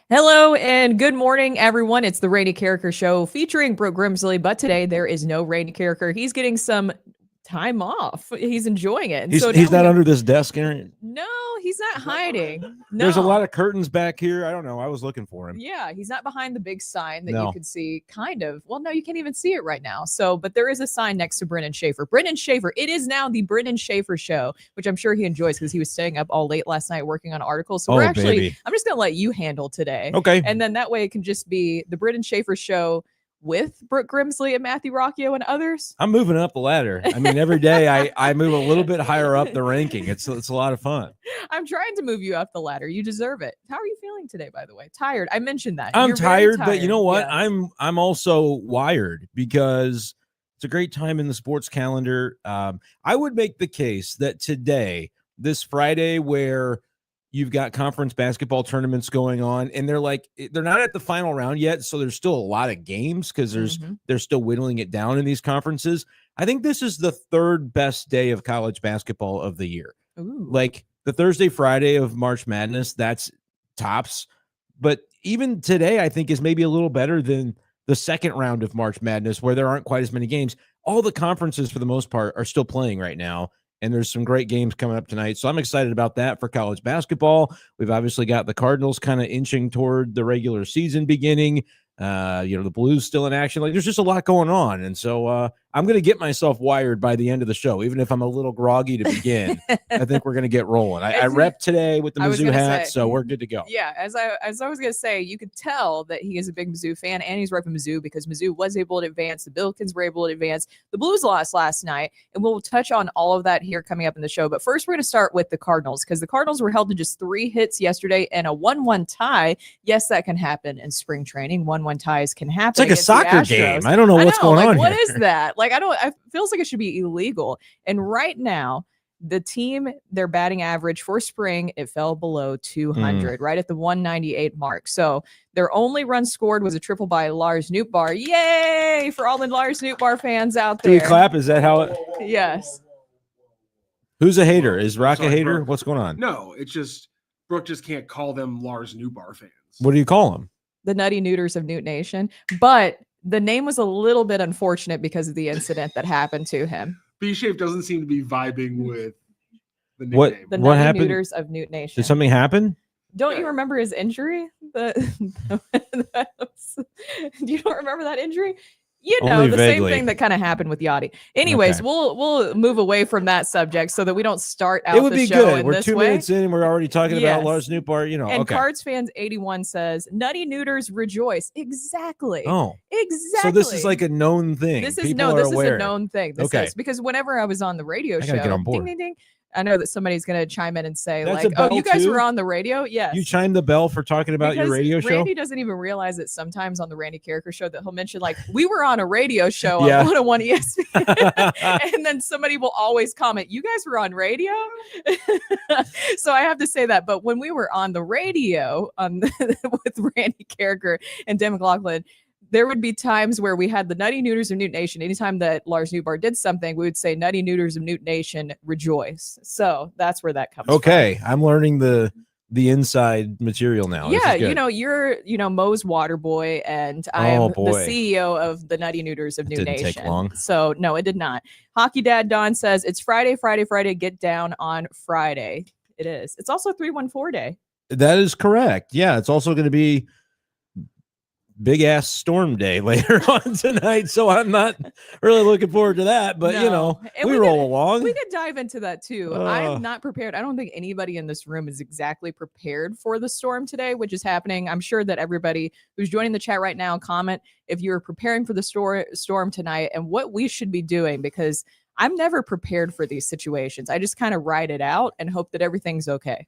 Hello and good morning, everyone. It's the Rainy Character Show featuring Brooke Grimsley, but today there is no Rainy Character. He's getting some time off. He's enjoying it. And He's not under this desk, Aaron. No, he's not hiding. No. There's a lot of curtains back here. I don't know. I was looking for him. Yeah, he's not behind the big sign that you can see, kind of. Well, no, you can't even see it right now. So, but there is a sign next to Brenden Schaeffer. Brenden Schaeffer. It is now the Brenden Schaeffer Show, which I'm sure he enjoys because he was staying up all late last night working on articles. So I'm just going to let you handle today. Okay. And then that way it can just be the Brenden Schaeffer Show with Brooke Grimsley and Matthew Rocchio and others. I'm moving up the ladder. I mean, every day I move a little bit higher up the ranking. It's a lot of fun. I'm trying to move you up the ladder. You deserve it. How are you feeling today, by the way? Tired. I mentioned that. I'm tired, but you know what? Yes. I'm also wired because it's a great time in the sports calendar. I would make the case that today, this Friday, where you've got conference basketball tournaments going on, and they're not at the final round yet, so there's still a lot of games because they're still whittling it down in these conferences. I think this is the third best day of college basketball of the year. Ooh. Like the Thursday, Friday of March Madness, that's tops. But even today, I think is maybe a little better than the second round of March Madness, where there aren't quite as many games. All the conferences, for the most part, are still playing right now. And there's some great games coming up tonight. So I'm excited about that for college basketball. We've obviously got the Cardinals kind of inching toward the regular season beginning. The Blues still in action. Like, there's just a lot going on. And so I'm going to get myself wired by the end of the show, even if I'm a little groggy to begin. I think we're going to get rolling. I rep today with the Mizzou hat, so we're good to go. Yeah, as I was going to say, you could tell that he is a big Mizzou fan, and he's repping Mizzou because Mizzou was able to advance. The Billikens were able to advance. The Blues lost last night, and we'll touch on all of that here coming up in the show. But first, we're going to start with the Cardinals because the Cardinals were held to just 3 hits yesterday and a 1-1 tie. Yes, that can happen in spring training. 1-1 ties can happen. It's like a soccer game. I don't know what's going on. What is that? It feels like it should be illegal. And right now, the team, their batting average for spring, it fell below 200, right at the 198 mark. So their only run scored was a triple by Lars Nootbaar. Yay for all the Lars Nootbaar fans out there. Do we clap? Is that how it? Yes. Who's a hater? Is Rock a hater? Brooke. What's going on? No, it's just Brooke just can't call them Lars Nootbaar fans. What do you call them? The Nutty Neuters of Newt Nation. But the name was a little bit unfortunate because of the incident that happened to him. B-Shape doesn't seem to be vibing with the nickname. What Nutty happened? Neuters of Newt Nation. Did something happen? Don't you remember his injury? You don't remember that injury? You know, only the vaguely. Same thing that kind of happened with Yachty. Anyways, okay. we'll move away from that subject so that we don't start out it would the be show good. in We're this 2 way. minutes in and we're already talking about Lars Nootbaar, you know. And okay. Cards Fans 81 says, Nutty Neuters rejoice. Exactly. Oh. Exactly. So this is like a known thing. This is People this are aware. is a known thing. This is because whenever I was on the radio show, get on board. ding, ding, ding. I know that somebody's going to chime in and say, That's like, oh, you guys too? were on the radio? Yes. You chimed the bell for talking about your radio show? Randy doesn't even realize that sometimes on the Randy Character Show that he'll mention, like, we were on a radio show on 101 ESPN. And then somebody will always comment, you guys were on radio? So I have to say that. But when we were on the radio with Randy Character and Dan McLaughlin, there would be times where we had the Nutty Neuters of Newt Nation. Anytime that Lars Nootbaar did something, we would say Nutty Neuters of Newt Nation rejoice. So that's where that comes from. Okay. I'm learning the inside material now. Yeah, you're Mo's water boy, and I'm the CEO of the Nutty Neuters of Newt Nation. Didn't take long. So no, it did not. Hockey Dad Don says it's Friday, get down on Friday. It is. It's also 314 day. That is correct. Yeah, it's also going to be big ass storm day later on tonight, so I'm not really looking forward to that, but we roll along. We could dive into that too. I'm not prepared. I don't think anybody in this room is exactly prepared for the storm today, which is happening. I'm sure that everybody who's joining the chat right now, comment if you're preparing for the storm tonight and what we should be doing, because I'm never prepared for these situations. I just kind of ride it out and hope that everything's okay.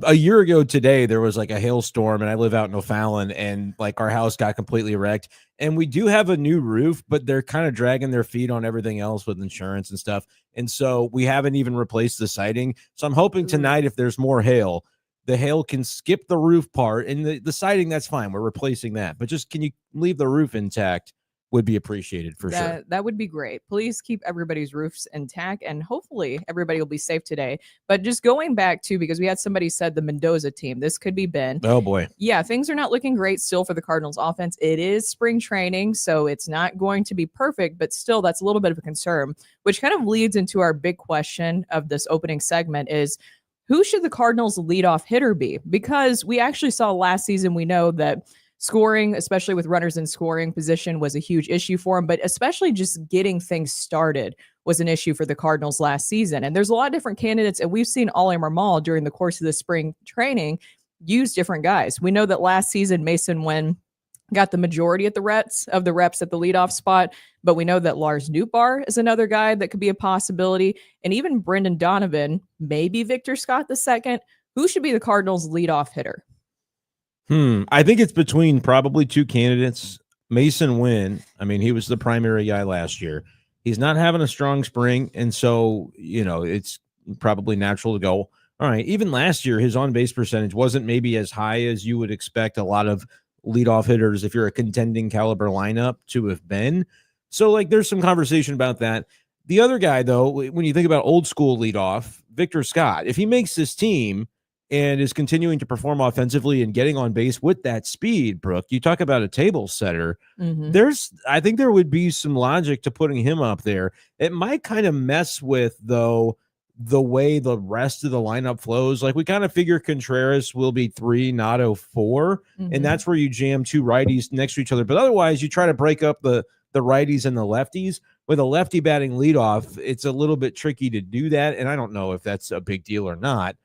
A year ago today, there was like a hailstorm, and I live out in O'Fallon, and like our house got completely wrecked. And we do have a new roof, but they're kind of dragging their feet on everything else with insurance and stuff. And so we haven't even replaced the siding. So I'm hoping tonight, if there's more hail, the hail can skip the roof part, and the siding, that's fine. We're replacing that. But just can you leave the roof intact would be appreciated for sure. That would be great. Please keep everybody's roofs intact, and hopefully everybody will be safe today. But just going back to, because we had somebody said the Mendoza team, this could be Ben. Oh boy. Yeah, things are not looking great still for the Cardinals offense. It is spring training, so it's not going to be perfect, but still that's a little bit of a concern, which kind of leads into our big question of this opening segment is, who should the Cardinals leadoff hitter be? Because we actually saw last season, we know that scoring, especially with runners in scoring position, was a huge issue for him, but especially just getting things started was an issue for the Cardinals last season. And there's a lot of different candidates, and we've seen Ollie Marmol during the course of the spring training use different guys. We know that last season, Mason Wynn got the majority at the reps at the leadoff spot, but we know that Lars Nootbaar is another guy that could be a possibility. And even Brendan Donovan, maybe Victor Scott II. Who should be the Cardinals leadoff hitter? I think it's between probably two candidates. Mason Wynn, I mean, he was the primary guy last year. He's not having a strong spring, and so, it's probably natural to go, all right, even last year, his on-base percentage wasn't maybe as high as you would expect a lot of leadoff hitters, if you're a contending caliber lineup, to have been. So, there's some conversation about that. The other guy, though, when you think about old school leadoff, Victor Scott, if he makes this team and is continuing to perform offensively and getting on base with that speed, Brooke, you talk about a table setter. I think there would be some logic to putting him up there. It might kind of mess with, though, the way the rest of the lineup flows. We kind of figure Contreras will be 3, not 4, and that's where you jam two righties next to each other. But otherwise, you try to break up the righties and the lefties. With a lefty batting leadoff, it's a little bit tricky to do that, and I don't know if that's a big deal or not.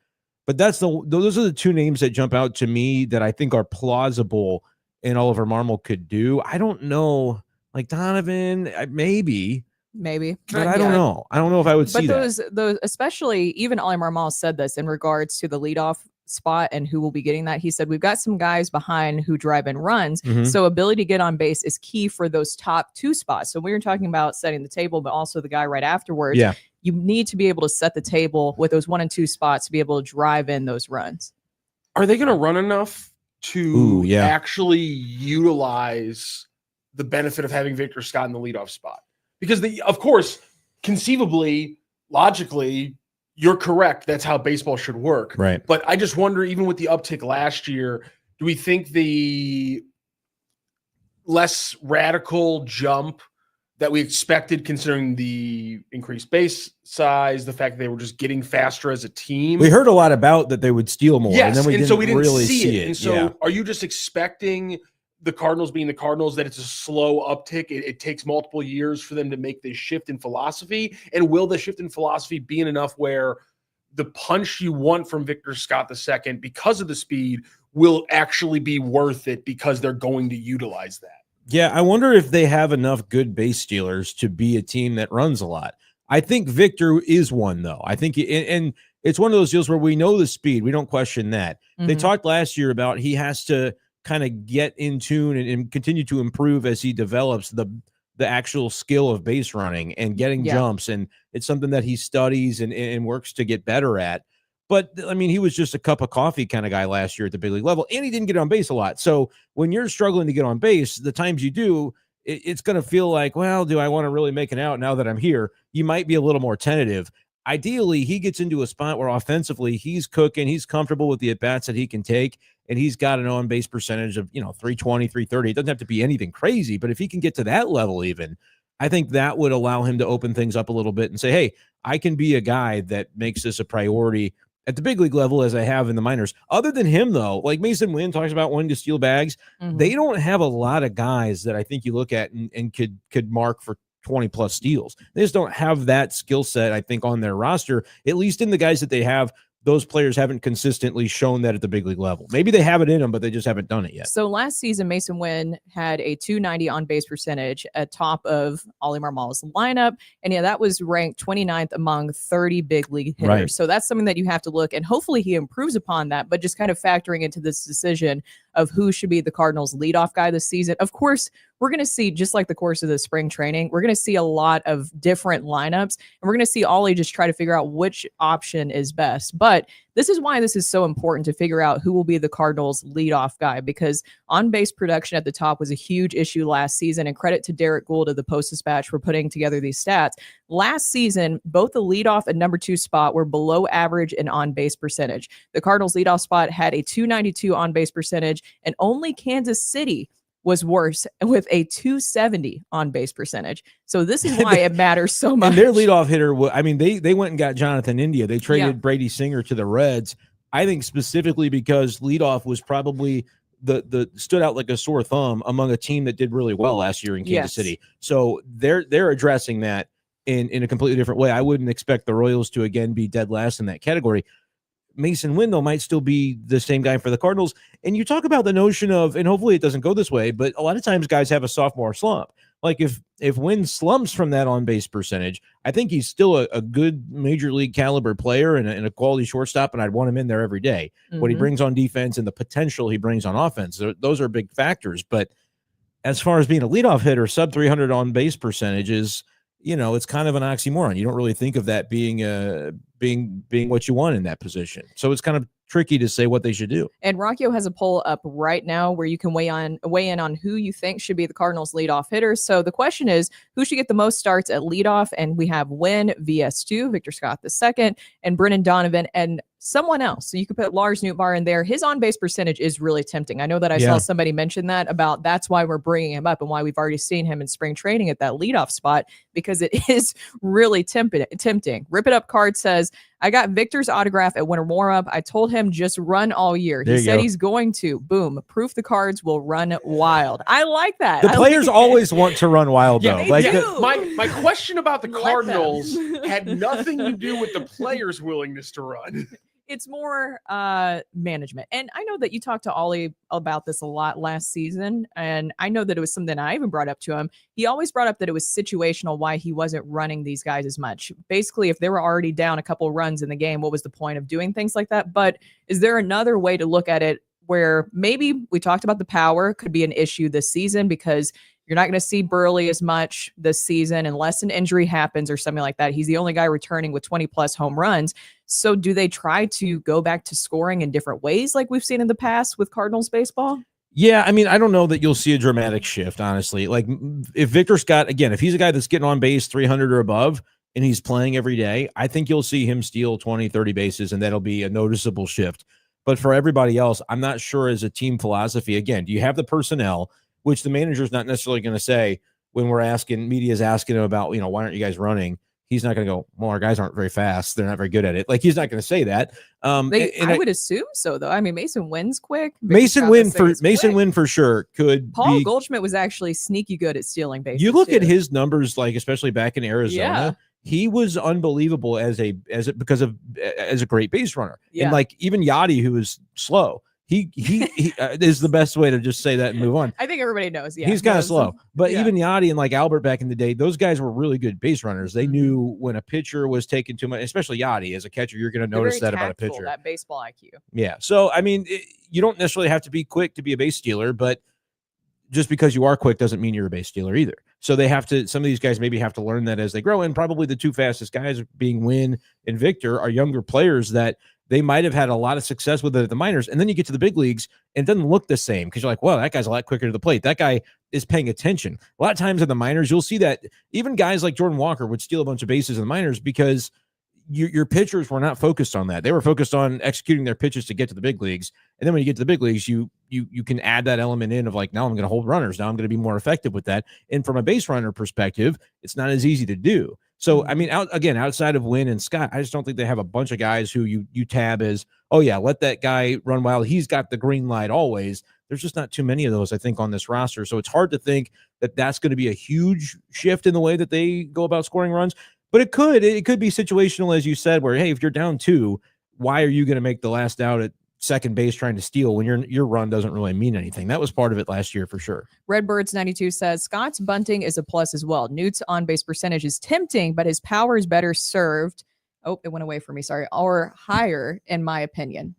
But those are the two names that jump out to me that I think are plausible and Oliver Marmol could do. I don't know, Donovan, maybe, but I don't know. I don't know if I would see that. Those, especially even Ollie Marmol said this in regards to the leadoff spot and who will be getting that. He said, we've got some guys behind who drive in runs. So ability to get on base is key for those top two spots. So we were talking about setting the table, but also the guy right afterwards. Yeah. You need to be able to set the table with those 1 and 2 spots to be able to drive in those runs. Are they going to run enough to actually utilize the benefit of having Victor Scott in the leadoff spot? Because of course, conceivably, logically, you're correct. That's how baseball should work. Right. But I just wonder, even with the uptick last year, do we think the less radical jump that we expected, considering the increased base size, the fact that they were just getting faster as a team? We heard a lot about that they would steal more, yes, and then we didn't really see it. And so are you just expecting the Cardinals being the Cardinals, that it's a slow uptick? It takes multiple years for them to make this shift in philosophy? And will the shift in philosophy be enough where the punch you want from Victor Scott II, because of the speed, will actually be worth it because they're going to utilize that? Yeah, I wonder if they have enough good base stealers to be a team that runs a lot. I think Victor is one, though. I think, and it's one of those deals where we know the speed. We don't question that. They talked last year about he has to kind of get in tune and continue to improve as he develops the actual skill of base running and getting jumps. And it's something that he studies and works to get better at. But, I mean, he was just a cup of coffee kind of guy last year at the big league level, and he didn't get on base a lot. So when you're struggling to get on base, the times you do, it's going to feel like, well, do I want to really make it out now that I'm here? You might be a little more tentative. Ideally, he gets into a spot where offensively he's cooking, he's comfortable with the at-bats that he can take, and he's got an on-base percentage of, 320, 330. It doesn't have to be anything crazy, but if he can get to that level even, I think that would allow him to open things up a little bit and say, hey, I can be a guy that makes this a priority at the big league level as I have in the minors. Other than him, though, like Mason Wynn talks about wanting to steal bags, they don't have a lot of guys that I think you look at and could mark for 20-plus steals. They just don't have that skill set, I think, on their roster, at least in the guys that they have. Those players haven't consistently shown that at the big league level. Maybe they have it in them, but they just haven't done it yet. So last season, Mason Wynn had a .290 on-base percentage at top of Ollie Marmol's lineup. And that was ranked 29th among 30 big league hitters. Right. So that's something that you have to look, and hopefully he improves upon that, but just kind of factoring into this decision of who should be the Cardinals leadoff guy this season. Of course, we're going to see, just like the course of the spring training, we're going to see a lot of different lineups, and we're going to see Ollie just try to figure out which option is best. But this is why this is so important to figure out who will be the Cardinals leadoff guy, because on-base production at the top was a huge issue last season, and credit to Derek Gould of the Post-Dispatch for putting together these stats. Last season, both the leadoff and number 2 spot were below average in on-base percentage. The Cardinals leadoff spot had a .292 on-base percentage, and only Kansas City was worse with a .270 on-base percentage. So this is why it matters so much. And their leadoff hitter, I mean, they went and got Jonathan India. They traded Brady Singer to the Reds. I think specifically because leadoff was probably the stood out like a sore thumb among a team that did really well last year in Kansas City. So they're addressing that in a completely different way. I wouldn't expect the Royals to again be dead last in that category. Mason Wynn, might still be the same guy for the Cardinals. And you talk about the notion of, and hopefully it doesn't go this way, but a lot of times guys have a sophomore slump. Like if Wynn slumps from that on-base percentage, I think he's still a good major league caliber player and a quality shortstop, and I'd want him in there every day. What he brings on defense and the potential he brings on offense, those are big factors. But as far as being a leadoff hitter, sub 300 on-base percentages, it's kind of an oxymoron. You don't really think of that being what you want in that position. So it's kind of tricky to say what they should do. And Rockio has a poll up right now where you can weigh in on who you think should be the Cardinals leadoff hitters. So the question is, who should get the most starts at leadoff? And we have Wynn, VS2, Victor Scott II, and Brennan Donovan, and someone else. So you could put Lars Nootbaar in there. His on-base percentage is really tempting. I know that I saw somebody mention that about that's why we're bringing him up and why we've already seen him in spring training at that leadoff spot, because it is really tempting. Rip It Up Card says, I got Victor's autograph at winter warm-up. I told him just run all year. He said he's going to. Boom. Proof the Cards will run wild. I like that. The players always want to run wild, though. My question about the Cardinals had nothing to do with the players' willingness to run. It's more management. And I know that you talked to Ollie about this a lot last season, and I know that it was something I even brought up to him. He always brought up that it was situational why he wasn't running these guys as much. Basically, if they were already down a couple runs in the game, what was the point of doing things like that? But is there another way to look at it where maybe we talked about the power could be an issue this season because you're not going to see Burley as much this season unless an injury happens or something like that. He's the only guy returning with 20-plus home runs. So do they try to go back to scoring in different ways like we've seen in the past with Cardinals baseball? Yeah, I mean, I don't know that you'll see a dramatic shift, honestly. Like, if Victor Scott, again, if he's a guy that's getting on base 300 or above and he's playing every day, I think you'll see him steal 20, 30 bases, and that'll be a noticeable shift. But for everybody else, I'm not sure as a team philosophy. Again, do you have the personnel, which the manager's not necessarily going to say when media's asking him about, why aren't you guys running? He's not going to go, well, our guys aren't very fast. They're not very good at it. Like, he's not going to say that. I would assume so, though. I mean, Mason Wynn's quick. Mason Wynn for sure could. Paul Goldschmidt was actually sneaky good at stealing bases. You look at his numbers, like especially back in Arizona. Yeah. He was unbelievable as a great base runner. Yeah. And like even Yachty, who was slow, he is the best way to just say that and move on. I think everybody knows. Yeah, he's kind of slow, but even Yachty and like Albert back in the day, those guys were really good base runners. They knew when a pitcher was taking too much, especially Yachty as a catcher. You're going to notice that about a pitcher. That baseball IQ. Yeah. So I mean, you don't necessarily have to be quick to be a base stealer, but just because you are quick doesn't mean you're a base stealer either. So they have to. Some of these guys maybe have to learn that as they grow. And probably the two fastest guys, being Wynn and Victor, are younger players that they might have had a lot of success with it at the minors. And then you get to the big leagues and it doesn't look the same because you're like, well, that guy's a lot quicker to the plate. That guy is paying attention. A lot of times in the minors, you'll see that even guys like Jordan Walker would steal a bunch of bases in the minors because your pitchers were not focused on that. They were focused on executing their pitches to get to the big leagues. And then when you get to the big leagues, you can add that element in of like, now I'm going to hold runners. Now I'm going to be more effective with that. And from a base runner perspective, it's not as easy to do. So, I mean, outside of Wynn and Scott, I just don't think they have a bunch of guys who you tab as, oh, yeah, let that guy run wild. He's got the green light always. There's just not too many of those, I think, on this roster. So it's hard to think that that's going to be a huge shift in the way that they go about scoring runs. But it could be situational, as you said, where, hey, if you're down 2, why are you going to make the last out at second base trying to steal when your run doesn't really mean anything? That was part of it last year for sure. Redbirds 92 says Scott's bunting is a plus as well. Newt's on-base percentage is tempting, but his power is better served. Oh, it went away from me. Sorry. Or higher, in my opinion.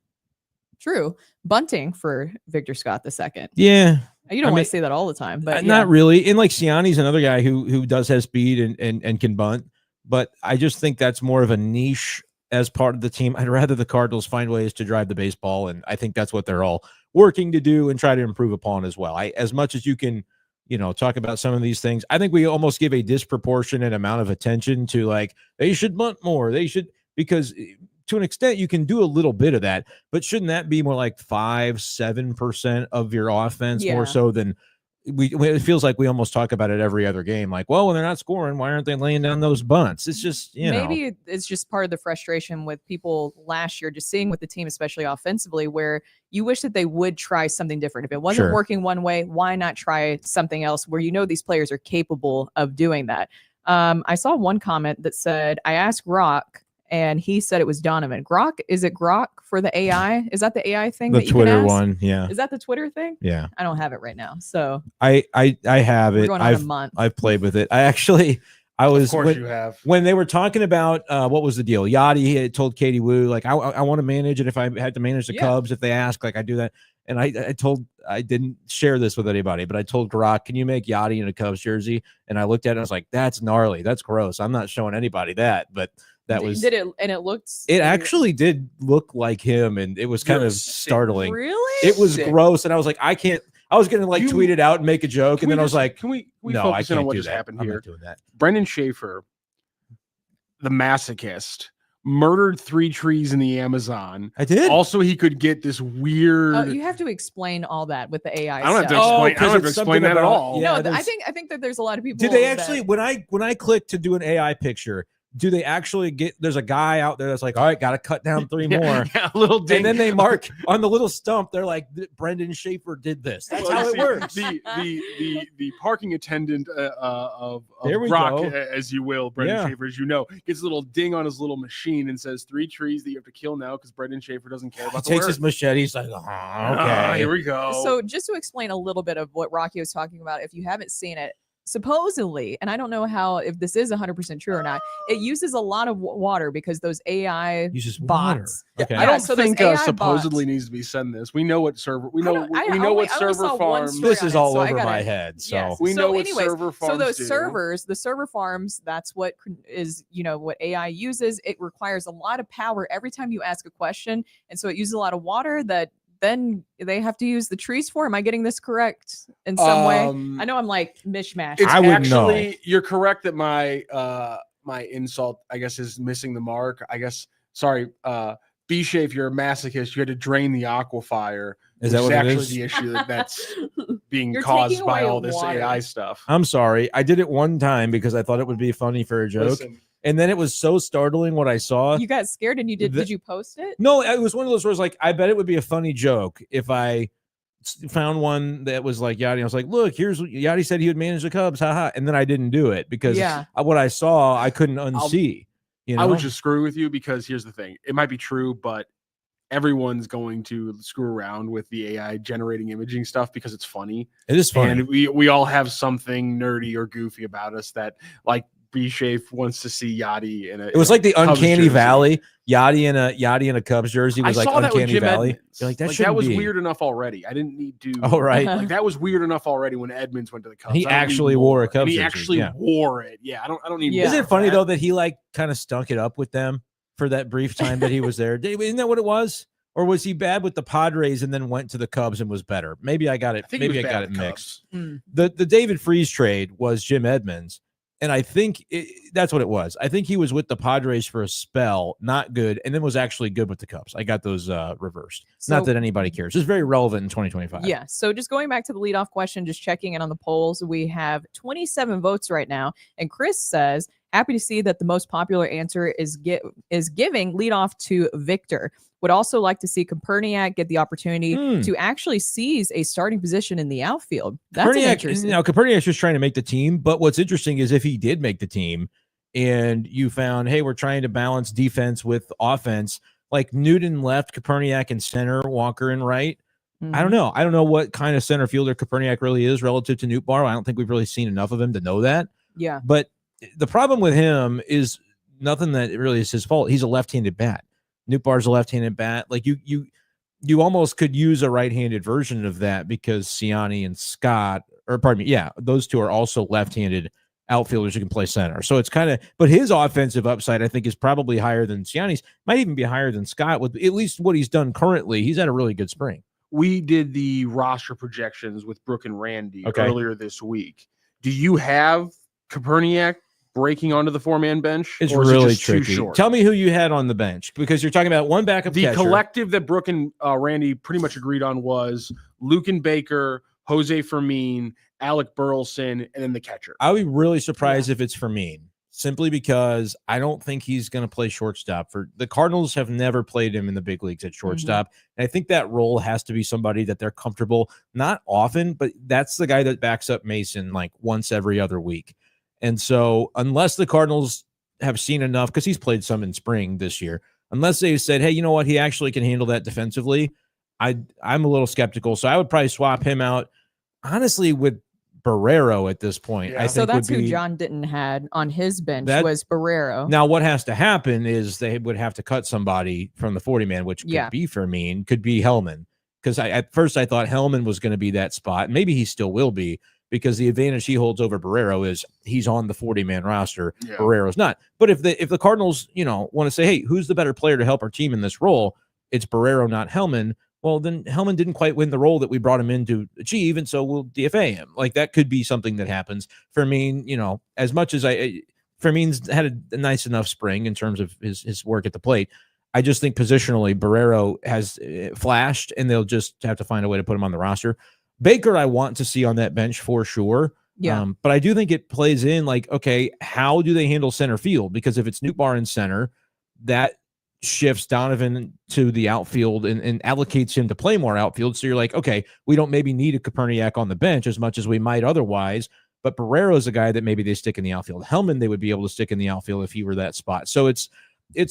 True. Bunting for Victor Scott II. Yeah. You don't want to say that all the time, but not really. And like Siani's another guy who does have speed and can bunt. But I just think that's more of a niche as part of the team. I'd rather the Cardinals find ways to drive the baseball, and I think that's what they're all working to do and try to improve upon as well. As much as you can, talk about some of these things, I think we almost give a disproportionate amount of attention to like they should bunt more, because to an extent you can do a little bit of that, but shouldn't that be more like 5-7% of your offense more so than it feels like we almost talk about it every other game. Like, well, when they're not scoring, why aren't they laying down those bunts? It's just, maybe it's just part of the frustration with people last year, just seeing with the team, especially offensively, where you wish that they would try something different. If it wasn't working one way, why not try something else where these players are capable of doing that? I saw one comment that said, I asked Rock, and he said it was Donovan. Grok, is it Grok for the AI? Is that the AI thing? The that you Twitter can ask? one, yeah. Is that the Twitter thing? Yeah. I don't have it right now. So I have it. We're going on a month. I've played with it. Of course you have. When they were talking about what was the deal? Yachty had told Katie Wu, like, I want to manage it. If I had to manage the Cubs, if they ask, like I do that. And I didn't share this with anybody, but I told Grok, can you make Yachty in a Cubs jersey? And I looked at it and I was like, that's gnarly. That's gross. I'm not showing anybody that. But that was did it, and it looked. It actually did look like him, and it was kind of startling. Really? It was gross, and I was like, I can't. I was gonna like tweet it out and make a joke, and then I was like, can we no, focus I can't on what do just that. happened I'm here? not doing that. Brenden Schaeffer, the masochist, murdered 3 trees in the Amazon. I did. Also, he could get this weird. You have to explain all that with the AI. I don't have to stuff. explain. I don't have to explain that at all. No, I think that there's a lot of people. Did they actually? When I click to do an AI picture, do they actually get? There's a guy out there that's like, all right, got to cut down 3 more. Yeah, a little ding. And then they mark on the little stump. They're like, Brenden Schaeffer did this. That's how it works. The parking attendant of there we Rock, go. as you will, Brenden Schaeffer, as you know, gets a little ding on his little machine and says 3 trees that you have to kill now because Brenden Schaeffer doesn't care about. He takes his machete. He's like, okay, here we go. So just to explain a little bit of what Rocky was talking about, if you haven't seen it. Supposedly, and I don't know if this is 100% true or not, it uses a lot of water because those AI uses bots. Okay. I don't think supposedly needs to be said this. We know what server. We know what server farms. This is all over my head. So we know what server farms. So those do. servers, the server farms, that's what is what AI uses. It requires a lot of power every time you ask a question, and so it uses a lot of water that. Then they have to use the trees for. Am I getting this correct in some way? I know I'm like mishmash. It's actually you're correct that my my insult, I guess, is missing the mark. I guess sorry, B-Shape, if you're a masochist, you had to drain the aquifer. Is that what actually it is? the issue that's being You're caused by all water. this AI stuff? I'm sorry. I did it one time because I thought it would be funny for a joke. Listen, and then it was so startling what I saw. You got scared and you did. Did you post it? No, it was one of those where it's like, I bet it would be a funny joke if I found one that was like Yachty. I was like, look, here's what Yachty said he would manage the Cubs. Haha. And then I didn't do it because what I saw, I couldn't unsee. I would just screw with you because here's the thing. It might be true, but everyone's going to screw around with the AI generating imaging stuff because it's funny. It is funny. And we all have something nerdy or goofy about us that like B-Shape wants to see Yachty in a. It was like the Cubs Uncanny jersey. Valley. Yachty in a Cubs jersey was I like saw that with Uncanny Jim Valley. Edmonds. You're like, that was weird enough already. I didn't need to. Oh, right. Like that was weird enough already when Edmonds went to the Cubs. He actually wore a Cubs and he jersey. actually wore it. Yeah, I don't need. Isn't it funny though that he like kind of stunk it up with them for that brief time that he was there? Isn't that what it was? Or was he bad with the Padres and then went to the Cubs and was better? Maybe I got it. Maybe I got it mixed. The David Freese trade was Jim Edmonds. And I think that's what it was. I think he was with the Padres for a spell, not good, and then was actually good with the Cubs. I got those reversed. So, not that anybody cares. It's very relevant in 2025. Yeah. So just going back to the leadoff question, just checking in on the polls, we have 27 votes right now. And Chris says, happy to see that the most popular answer is giving leadoff to Victor. Would also like to see Koperniak get the opportunity to actually seize a starting position in the outfield. That's interesting. Now, Koperniak's just trying to make the team, but what's interesting is if he did make the team and you found, hey, we're trying to balance defense with offense, like Newton left, Koperniak in center, Walker in right. I don't know. I don't know what kind of center fielder Koperniak really is relative to Nootbaar. I don't think we've really seen enough of him to know that. Yeah. But the problem with him is nothing that really is his fault. He's a left-handed bat. Nootbaar's a left-handed bat. Like you almost could use a right-handed version of that because Siani and Scott, or pardon me, those two are also left-handed outfielders who can play center. So it's kind of, but his offensive upside, I think, is probably higher than Siani's, might even be higher than Scott with at least what he's done currently. He's had a really good spring. We did the roster projections with Brooke and Randy earlier this week. Do you have Koperniak breaking onto the 4-man bench? It's really tricky. Tell me who you had on the bench, because you're talking about one backup catcher. The collective that Brooke and Randy pretty much agreed on was Luken Baker, Jose Fermin, Alec Burleson, and then the catcher. I would be really surprised if it's Fermin, simply because I don't think he's going to play shortstop. For the Cardinals have never played him in the big leagues at shortstop. And I think that role has to be somebody that they're comfortable, not often, but that's the guy that backs up Mason like once every other week. And so unless the Cardinals have seen enough, because he's played some in spring this year, unless they said, hey, you know what, he actually can handle that defensively, I'm a little skeptical. So I would probably swap him out, honestly, with Barrero at this point. Yeah. I So think that's who John Didden had on his bench was Barrero. Now, what has to happen is they would have to cut somebody from the 40-man, which could be Fermin, could be Hellman. Because at first I thought Hellman was going to be that spot. Maybe he still will be, because the advantage he holds over Barrero is he's on the 40-man roster. Yeah. Barrero's not. But if the Cardinals, want to say, hey, who's the better player to help our team in this role? It's Barrero, not Hellman. Well, then Hellman didn't quite win the role that we brought him in to achieve, and so we'll DFA him. Like, that could be something that happens. Fermin, as much as Fermin's had a nice enough spring in terms of his work at the plate, I just think positionally Barrero has flashed, and they'll just have to find a way to put him on the roster. Baker, I want to see on that bench for sure. Yeah. But I do think it plays in like, okay, how do they handle center field? Because if it's Nootbaar in center, that shifts Donovan to the outfield and allocates him to play more outfield. So you're like, okay, we don't maybe need a Koperniak on the bench as much as we might otherwise, but Barrero is a guy that maybe they stick in the outfield. Hellman, they would be able to stick in the outfield if he were that spot. So it's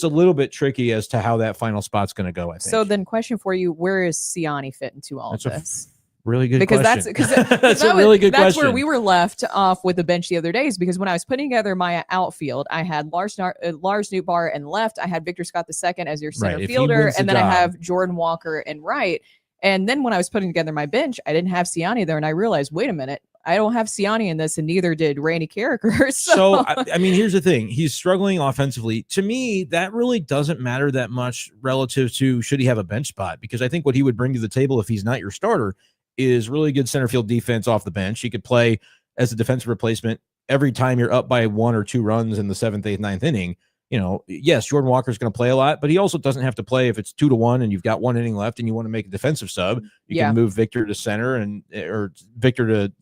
a little bit tricky as to how that final spot's going to go, I think. So then question for you, where is Siani fit into all of this? Really good because question. That's a really good question. That's where we were left off with the bench the other days, because when I was putting together my outfield, I had Lars Nootbaar in left, I had Victor Scott II as your center fielder, and then I have Jordan Walker in right. And then when I was putting together my bench, I didn't have Siani there, and I realized, wait a minute, I don't have Siani in this, and neither did Randy Carricker. So I mean, here's the thing. He's struggling offensively. To me, that really doesn't matter that much relative to should he have a bench spot, because I think what he would bring to the table if he's not your starter is really good center field defense off the bench. He could play as a defensive replacement every time you're up by 1 or 2 runs in the 7th, 8th, 9th inning. Yes, Jordan Walker's going to play a lot, but he also doesn't have to play if it's 2-1 and you've got 1 inning left and you want to make a defensive sub. You can move Victor to center or Victor to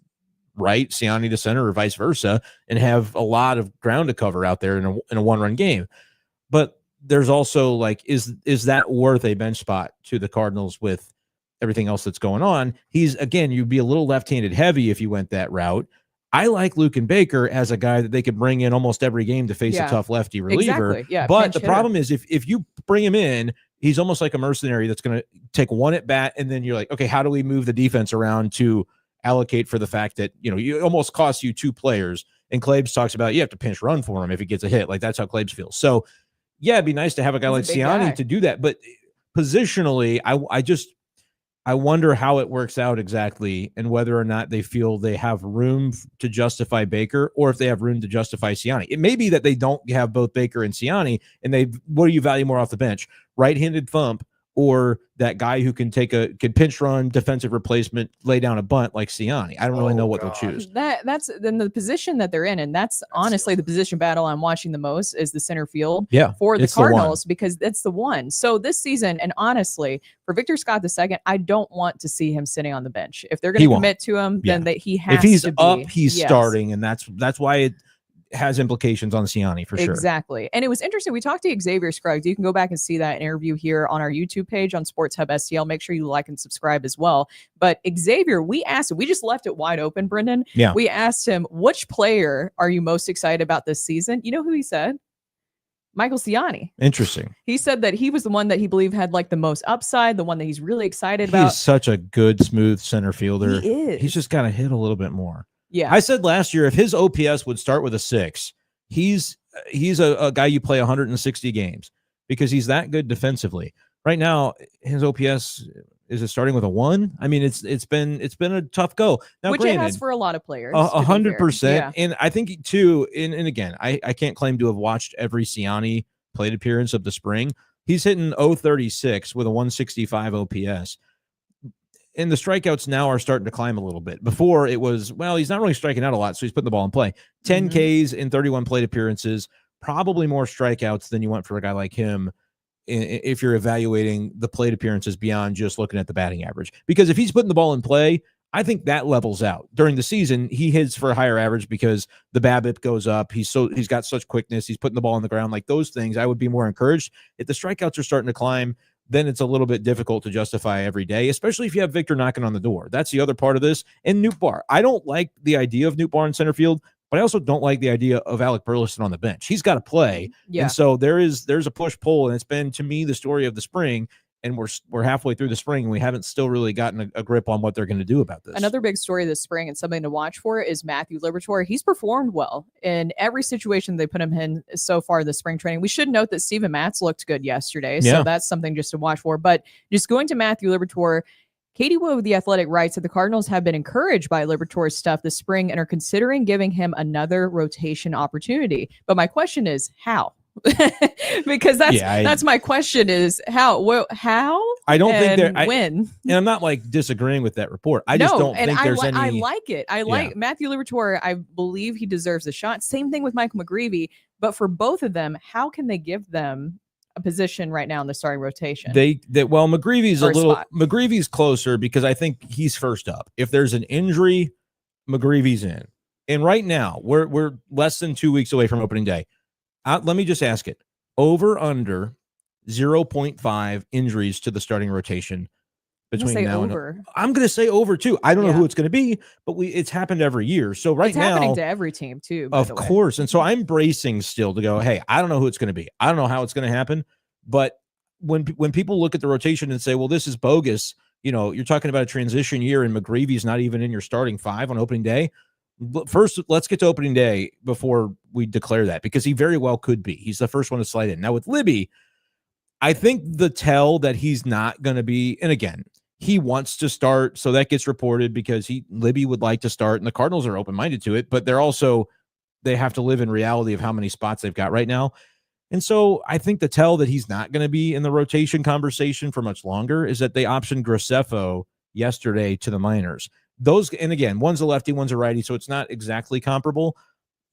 right, Siani to center, or vice versa, and have a lot of ground to cover out there in a 1-run game. But there's also like, is that worth a bench spot to the Cardinals with everything else that's going on? You'd be a little left-handed heavy if you went that route. I like Luken Baker as a guy that they could bring in almost every game to face a tough lefty reliever. Exactly. Yeah, but the problem is if you bring him in, he's almost like a mercenary that's going to take 1 at bat, and then you're like, okay, how do we move the defense around to allocate for the fact that, you almost cost you 2 players. And Klebs talks about you have to pinch run for him if he gets a hit. Like, that's how Klebs feels. So yeah, it'd be nice to have a guy like Siani to do that. But positionally, I wonder how it works out exactly, and whether or not they feel they have room to justify Baker, or if they have room to justify Siani. It may be that they don't have both Baker and Siani, and what do you value more off the bench? Right-handed thump, or that guy who can can pinch run, defensive replacement, lay down a bunt like Siani? I don't really know what they'll choose. That's then the position that they're in, and that's honestly the position battle I'm watching the most is the center field for the Cardinals, because it's the one. So this season, and honestly, for Victor Scott II, I don't want to see him sitting on the bench. If they're going to commit to him, then he has to be. If he's up, he's starting, and that's why it has implications on Siani for sure. Exactly. And it was interesting. We talked to Xavier Scruggs. You can go back and see that interview here on our YouTube page on Sports Hub STL. Make sure you like and subscribe as well. But Xavier, we just left it wide open, Brenden. Yeah. We asked him, which player are you most excited about this season? You know who he said? Michael Siani. Interesting. He said that he was the one that he believed had like the most upside, the one that he's really excited about. He's such a good, smooth center fielder. He is. He's just got to hit a little bit more. Yeah. I said last year, if his OPS would start with a 6, he's a guy you play 160 games, because he's that good defensively. Right now, his OPS is it starting with a 1? I mean, it's been a tough go. Now, which granted, it has for a lot of players. 100%. Yeah. And I think too, and again, I can't claim to have watched every Siani plate appearance of the spring. He's hitting 036 with a 165 OPS. And the strikeouts now are starting to climb a little bit. Before it was, well, he's not really striking out a lot, so he's putting the ball in play. 10 Ks in 31 plate appearances, probably more strikeouts than you want for a guy like him if you're evaluating the plate appearances beyond just looking at the batting average. Because if he's putting the ball in play, I think that levels out. During the season, he hits for a higher average because the BABIP goes up. He's got such quickness. He's putting the ball on the ground. Like those things, I would be more encouraged. If the strikeouts are starting to climb, then it's a little bit difficult to justify every day, especially if you have Victor knocking on the door. That's the other part of this. And Nootbaar. I don't like the idea of Nootbaar in center field, but I also don't like the idea of Alec Burleson on the bench. He's got to play. Yeah. And so there's a push-pull, and it's been, to me, the story of the spring. And we're halfway through the spring, and we haven't still really gotten a grip on what they're going to do about this. Another big story this spring and something to watch for is Matthew Liberatore. He's performed well in every situation they put him in so far this spring training. We should note that Steven Matz looked good yesterday, so that's something just to watch for. But just going to Matthew Liberatore, Katie Wu of The Athletic writes that the Cardinals have been encouraged by Liberatore's stuff this spring and are considering giving him another rotation opportunity. But my question is, how? Because that's my question is how I don't think they're when. And I'm not like disagreeing with that report. I just don't think there's any. I like it. I like Matthew Liberatore. I believe he deserves a shot. Same thing with Michael McGreevy. But for both of them, how can they give them a position right now in the starting rotation? McGreevy's closer because I think he's first up. If there's an injury, McGreevy's in. And right now we're less than 2 weeks away from opening day. Let me just ask it. Over, under 0.5 injuries to the starting rotation between now and I'm going to say over too. I don't know who it's going to be, but it's happened every year. So it's happening to every team too, of course. And so I'm bracing still to go, hey, I don't know who it's going to be. I don't know how it's going to happen. But when people look at the rotation and say, well, this is bogus, you're talking about a transition year and McGreevy's not even in your starting 5 on opening day. First, let's get to opening day before we declare that, because he very well could be. He's the first one to slide in. Now with Libby, I think the tell that he's not going to be, and again, he wants to start, so that gets reported because Libby would like to start, and the Cardinals are open-minded to it, but they have to live in reality of how many spots they've got right now. And so I think the tell that he's not going to be in the rotation conversation for much longer is that they optioned Graceffo yesterday to the minors. Those, and again, one's a lefty, one's a righty, so it's not exactly comparable.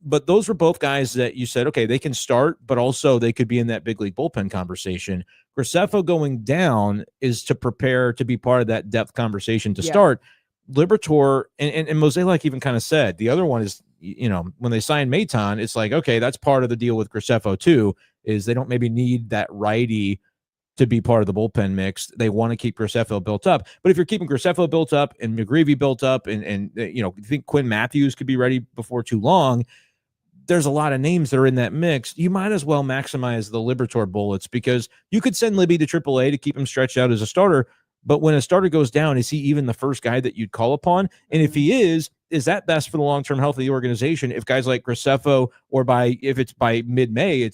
But those were both guys that you said, okay, they can start, but also they could be in that big league bullpen conversation. Graceffo going down is to prepare to be part of that depth conversation to start. Liberatore, and Mozeliak even kind of said, the other one is, when they signed Maton, it's like, okay, that's part of the deal with Graceffo too, is they don't maybe need that righty to be part of the bullpen mix. They want to keep Graceffo built up. But if you're keeping Graceffo built up and McGreevy built up and you think Quinn Matthews could be ready before too long, there's a lot of names that are in that mix. You might as well maximize the Liberatore bullets, because you could send Libby to AAA to keep him stretched out as a starter. But when a starter goes down, is he even the first guy that you'd call upon? And if he is that best for the long-term health of the organization? If guys like Graceffo, or if it's by mid-May,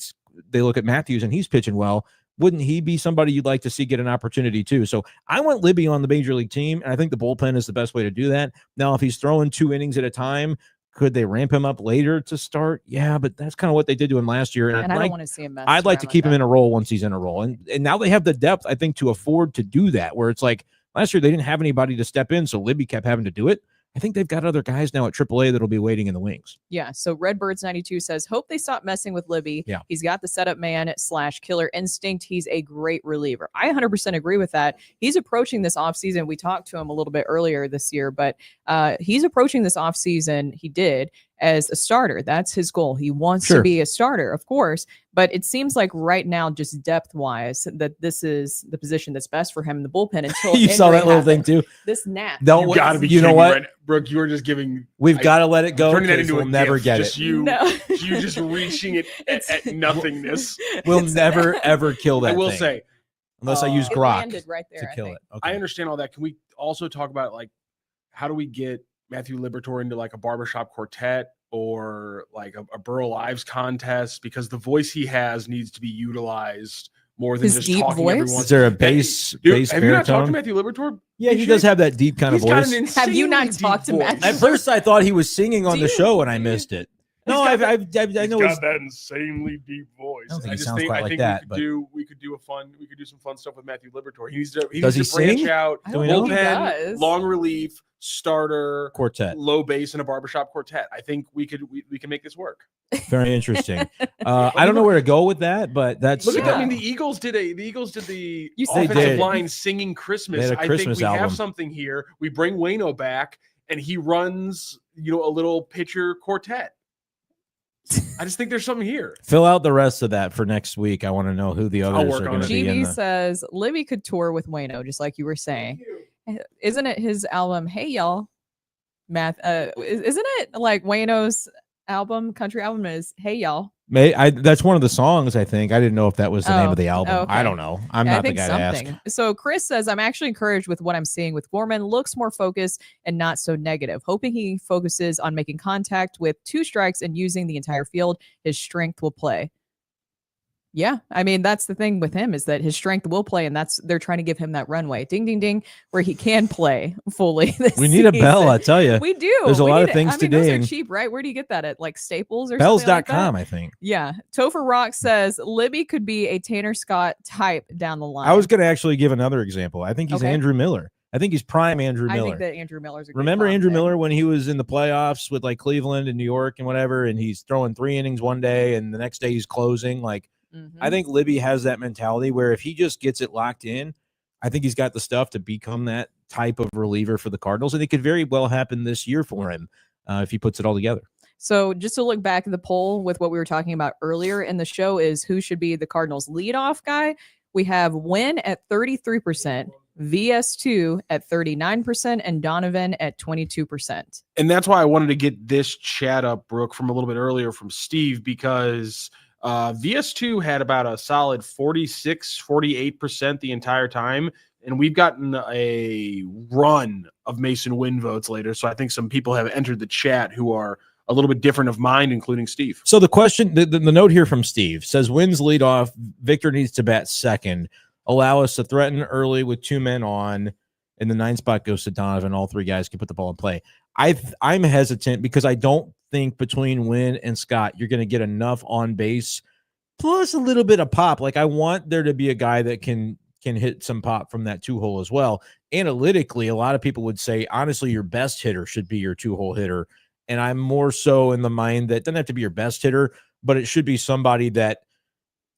they look at Matthews and he's pitching well, wouldn't he be somebody you'd like to see get an opportunity too? So I want Libby on the major league team, and I think the bullpen is the best way to do that. Now, if he's throwing 2 innings at a time, could they ramp him up later to start? Yeah, but that's kind of what they did to him last year. And I don't want to see him. I'd like to keep him in a role once he's in a role. And now they have the depth, I think, to afford to do that, where it's like last year they didn't have anybody to step in, so Libby kept having to do it. I think they've got other guys now at AAA that'll be waiting in the wings. Yeah. So Redbirds92 says, hope they stop messing with Libby. Yeah. He's got the setup man / killer instinct. He's a great reliever. I 100% agree with that. He's approaching this offseason. We talked to him a little bit earlier this year, but he's approaching this offseason. He did as a starter. That's his goal. He wants to be a starter, of course, but it seems like right now, just depth wise, that this is the position that's best for him in the bullpen until you saw that little thing too. This nap. You gotta be. You know what, Brooke? You were just giving. We've got to let it go. Turning that into we'll never get just it. You just reaching it at nothingness. We'll never ever kill that. I will thing, say, unless I use grok right there, to kill it. Okay. I understand all that. Can we also talk about like how do we get Matthew Liberatore into like a barbershop quartet or like a Burl Ives contest, because the voice he has needs to be utilized more than His just deep talking voice? everyone. Is there a bass Have you not talked to baritone? Matthew Liberatore? Yeah, he does have that deep kind of He's got voice. an Have you not insanely talked to deep Matthew? voice. At first, I thought he was singing on Do the you- show, and I missed it. No, got I He's know got it's that insanely deep voice. I don't think he sounds quite like that, but- we could do some fun stuff with Matthew Liberatore. He needs to Does he branch sing? out. I Do we don't know? think he Bullpen, does. long relief, starter, quartet. low bass, and a barbershop quartet. I think we can make this work. Very interesting. I don't know where to go with that, but that's Look at that. I Yeah. mean, the Eagles did the You said offensive did. line singing Christmas. They had a I Christmas think we album. have something here. We bring Waino back, and he runs, a little pitcher quartet. I just think there's something here. fill out the rest of that for next week. I want to know who the I'll others work are on going it. to be in GB the. says Libby could tour with Wayno, just like you were saying. Isn't it his album? Hey y'all, Math. Isn't it like Wayno's album? Country album is Hey y'all. That's one of the songs. I think I didn't know if that was the name Oh, of the album. okay. I don't know. I'm Yeah, I not the think guy to ask. So Chris says, I'm actually encouraged with what I'm seeing with Gorman. Looks more focused and not so negative. Hoping he focuses on making contact with 2 strikes and using the entire field. His strength will play. Yeah, I mean, that's the thing with him is that his strength will play, and they're trying to give him that runway, ding, ding, ding, where he can play fully. We need a bell, I tell you. We do. There's a We lot of need things I to mean, those ding. are cheap, right? Where do you get that at? Like Staples or something like that? Bells.com, I think. Yeah. Topher Rock says Libby could be a Tanner Scott type down the line. I was going to actually give another example. I think he's Okay. Andrew Miller. I think he's prime Andrew I Miller. think that Andrew Miller's a good Remember comp Andrew there. Miller when he was in the playoffs with like Cleveland and New York and whatever, and he's throwing 3 innings one day and the next day he's closing? Like, Mhm. I think Libby has that mentality where if he just gets it locked in, I think he's got the stuff to become that type of reliever for the Cardinals, and it could very well happen this year for him if he puts it all together. So just to look back at the poll with what we were talking about earlier in the show is who should be the Cardinals leadoff guy. We have Wynn at 33%, VS2 at 39%, and Donovan at 22%. And that's why I wanted to get this chat up, Brooke, from a little bit earlier from Steve, because VS2 had about a solid 48% the entire time. And we've gotten a run of Mason Wynn votes later. So I think some people have entered the chat who are a little bit different of mind, including Steve. So the question, the note here from Steve says, Wynn's leadoff, Victor needs to bat second, allow us to threaten early with 2 men on, and the 9 spot goes to Donovan. All 3 guys can put the ball in play. I'm hesitant because I don't think between Wynn and Scott you're going to get enough on base plus a little bit of pop. Like, I want there to be a guy that can hit some pop from that 2-hole as well. Analytically, a lot of people would say, honestly, your best hitter should be your 2-hole hitter. And I'm more so in the mind that doesn't have to be your best hitter, but it should be somebody that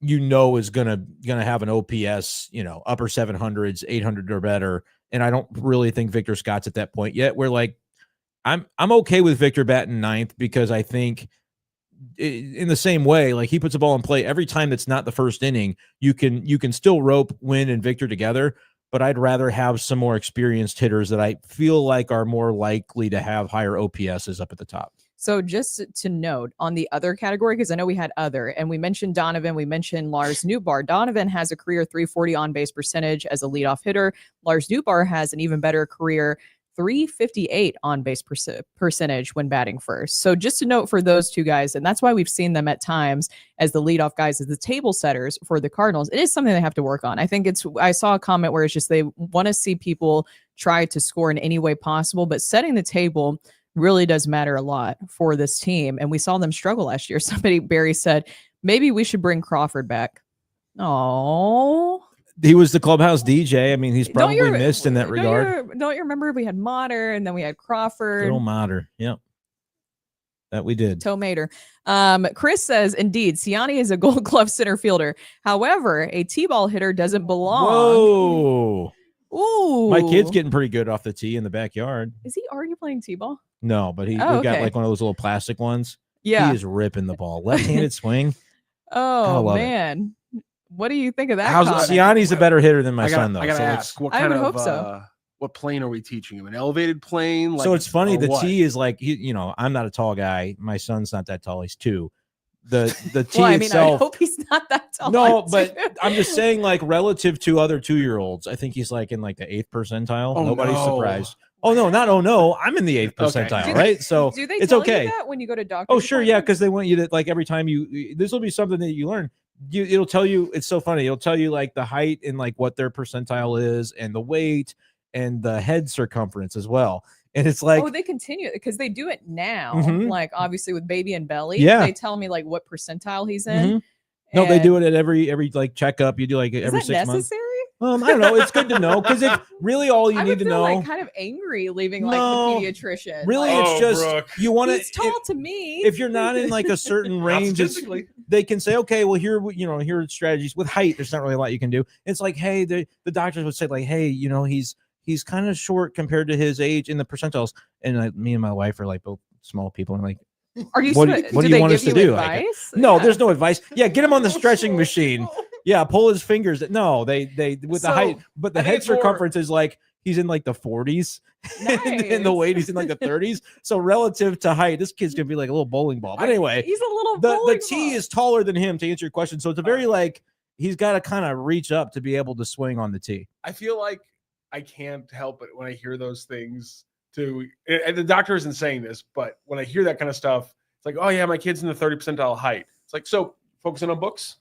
is gonna have an OPS, upper 700s, 800 or better. And I don't really think Victor Scott's at that point yet. Where like I'm okay with Victor batting 9th because I think in the same way, like he puts a ball in play every time that's not the first inning, you can still rope Wynn and Victor together. But I'd rather have some more experienced hitters that I feel like are more likely to have higher OPSs up at the top. So just to note on the other category, because I know we had other, and we mentioned Donovan, we mentioned Lars Nootbaar. Donovan has a career 340 on-base percentage as a leadoff hitter. Lars Nootbaar has an even better career 358 on-base percentage when batting first. So just to note for those 2 guys, and that's why we've seen them at times as the leadoff guys, as the table setters for the Cardinals. It is something they have to work on. I think I saw a comment where it's just they want to see people try to score in any way possible, but setting the table really does matter a lot for this team. And we saw them struggle last year. Barry said, maybe we should bring Crawford back. Oh, He was the clubhouse DJ. I mean, he's probably missed in that regard. Don't you remember we had Mater and then we had Crawford? Little Mater. Yep. That we did. Toe Mater. Chris says, indeed, Siani is a Gold Glove center fielder. However, a T-ball hitter doesn't belong. Whoa. Ooh. My kid's getting pretty good off the tee in the backyard. Is he already playing T-ball? No, but we okay. got like one of those little plastic ones. Yeah. He is ripping the ball. Left-handed swing. Oh, man. What do you think of that? Siani's a better hitter than my son, though. I gotta ask, what I kind would of hope so. What plane are we teaching him? An elevated plane? So it's funny. The what? tee is like, I'm not a tall guy. My son's not that tall. He's 2. The tee I itself. hope he's not that tall. No, but I'm just saying, like, relative to other 2-year-olds, I think he's like in like the 8th percentile. Oh, Nobody's no. surprised. Oh no, not oh no. I'm in the 8th percentile, Okay. right? So do they it's tell okay. you that when you go to doctor? Oh sure, yeah, because they want you to, like, every time this will be something that you learn. it'll tell you. It's so funny. It'll tell you like the height and like what their percentile is and the weight and the head circumference as well. And it's like, oh, they continue because they do it now. Mhm. Like obviously with baby and belly, Yeah. they tell me like what percentile he's in. Mhm. No, they do And it at every like checkup. You do like is every that 6 months. necessary? I don't know. It's good to know because if really all you I need would to feel know, like kind of angry leaving like No. the pediatrician. really, like, it's just Brooke. you want he's to. tall to me. If you're not in like a certain Not range, it's, statistically. they can say, okay, well, here are strategies with height. There's not really a lot you can do. It's like, hey, the doctors would say like, hey, he's kind of short compared to his age in the percentiles. And like, me and my wife are like both small people. And like, Are you? what do do you they want give us to you do? Like, advice? no, Yeah. there's no advice. Yeah, get him on the stretching machine. Yeah, pull his fingers. No, they with the So, height, but the I think head it's more- circumference is like he's in like the 40s, and the Nice. weight he's in like the 30s. So relative to height, this kid's gonna be like a little bowling ball. But anyway, He's a little. the bowling T ball. is taller than him to answer your question. So it's a very like he's got to kind of reach up to be able to swing on the T. I feel like I can't help it when I hear those things too. And the doctor isn't saying this, but when I hear that kind of stuff, it's like, oh yeah, my kid's in the 30 percentile height. It's like, so focusing on books.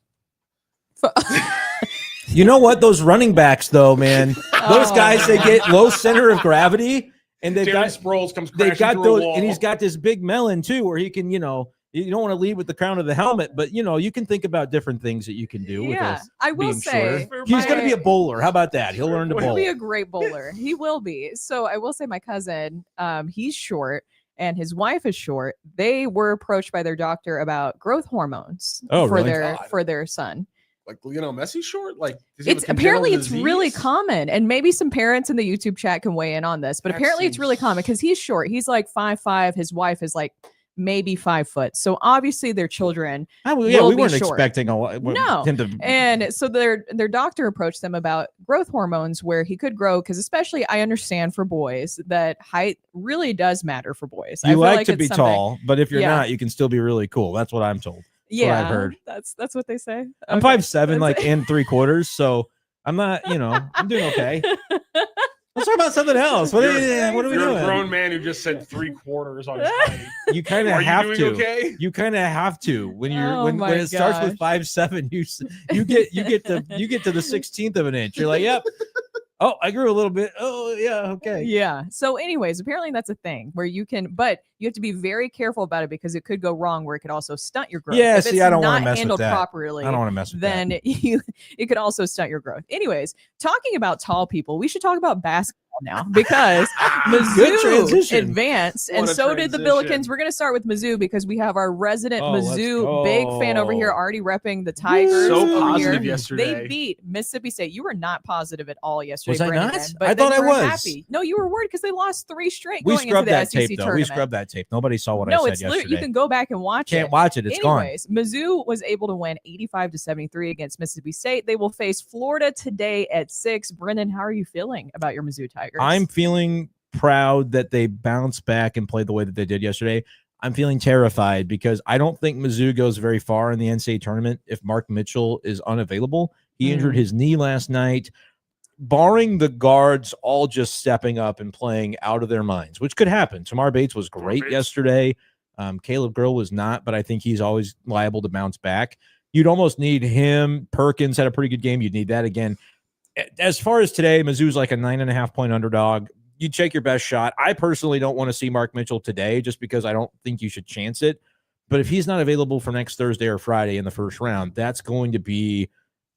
You know what? Those running backs, though, man, those guys, they get low center of gravity, and they've Jerry got Sproles comes they've crashing got through a those, wall. and he's got this big melon too, where he can, you don't want to lead with the crown of the helmet, but you can think about different things that you can do with Yeah, this. I will being say shorter. He's going to be a bowler. How about that? He'll learn to He'll He'll bowl. be a great bowler. He will be. So I will say my cousin, he's short and his wife is short. They were approached by their doctor about growth hormones Oh, for really? their God. for their son. Like Lionel Messi short? Like does he have It's a congenital apparently it's really disease? common, and maybe some parents in the YouTube chat can weigh in on this. But That apparently it's really seems- common because he's short. He's like 5'5". His wife is like maybe 5 foot. So obviously their children. Yeah, will we be weren't short. expecting him to. And so their doctor approached them about growth hormones where he could grow, because especially I understand for boys that height really does matter for boys. I You feel like to it's be something- tall, but if you're Yeah. not, you can still be really cool. That's what I'm told. Yeah, I've heard. That's what they say. I'm Okay. 5'7", like and 3/4, so I'm not. I'm doing okay. Let's talk about something else. What are we You're a doing? grown man who just said 3/4 on his height. You kind of Are have you to. doing okay? You kind of have to when you're Oh when my it starts with gosh. 5'7", you get to the 16th of an inch. You're like, yep. Oh, I grew a little bit. Oh, yeah, okay. Yeah. So, anyways, apparently that's a thing where you can, but you have to be very careful about it because it could go wrong, where it could also stunt your growth. Yeah, If see, it's I don't wanna not mess with handled that. properly. I don't want to mess with that. Then it could also stunt your growth. Anyways, talking about tall people, we should talk about basketball now because Good Mizzou transition. advanced, and What a so did the transition. Billikens. We're gonna start with Mizzou because we have our resident Oh, let's Mizzou big fan over here, go. already repping the Tigers. So over positive here. yesterday. They beat Mississippi State. You were not positive at all yesterday. Was I Brenden, not? But I then thought you I were was. Happy. No, you were worried because they lost 3 straight We going into scrubbed the that SEC tape, though. tournament. We scrubbed that tape. Nobody saw what No, I it's said literally, yesterday. you can go back and watch Can't it. watch it. It's gone. Anyways, Mizzou was able to win 85-73 against Mississippi State. They will face Florida today at 6. Brenden, how are you feeling about your Mizzou Tigers? I'm feeling proud that they bounced back and played the way that they did yesterday. I'm feeling terrified because I don't think Mizzou goes very far in the NCAA tournament if Mark Mitchell is unavailable. He injured his knee last night. Barring the guards all just stepping up and playing out of their minds, which could happen. Tamar Bates was great Bates. yesterday. Caleb Grill was not, but I think he's always liable to bounce back. You'd almost need him. Perkins had a pretty good game. You'd need that again. As far as today, Mizzou's like a 9.5-point underdog. You take your best shot. I personally don't want to see Mark Mitchell today just because I don't think you should chance it. But if he's not available for next Thursday or Friday in the first round, that's going to be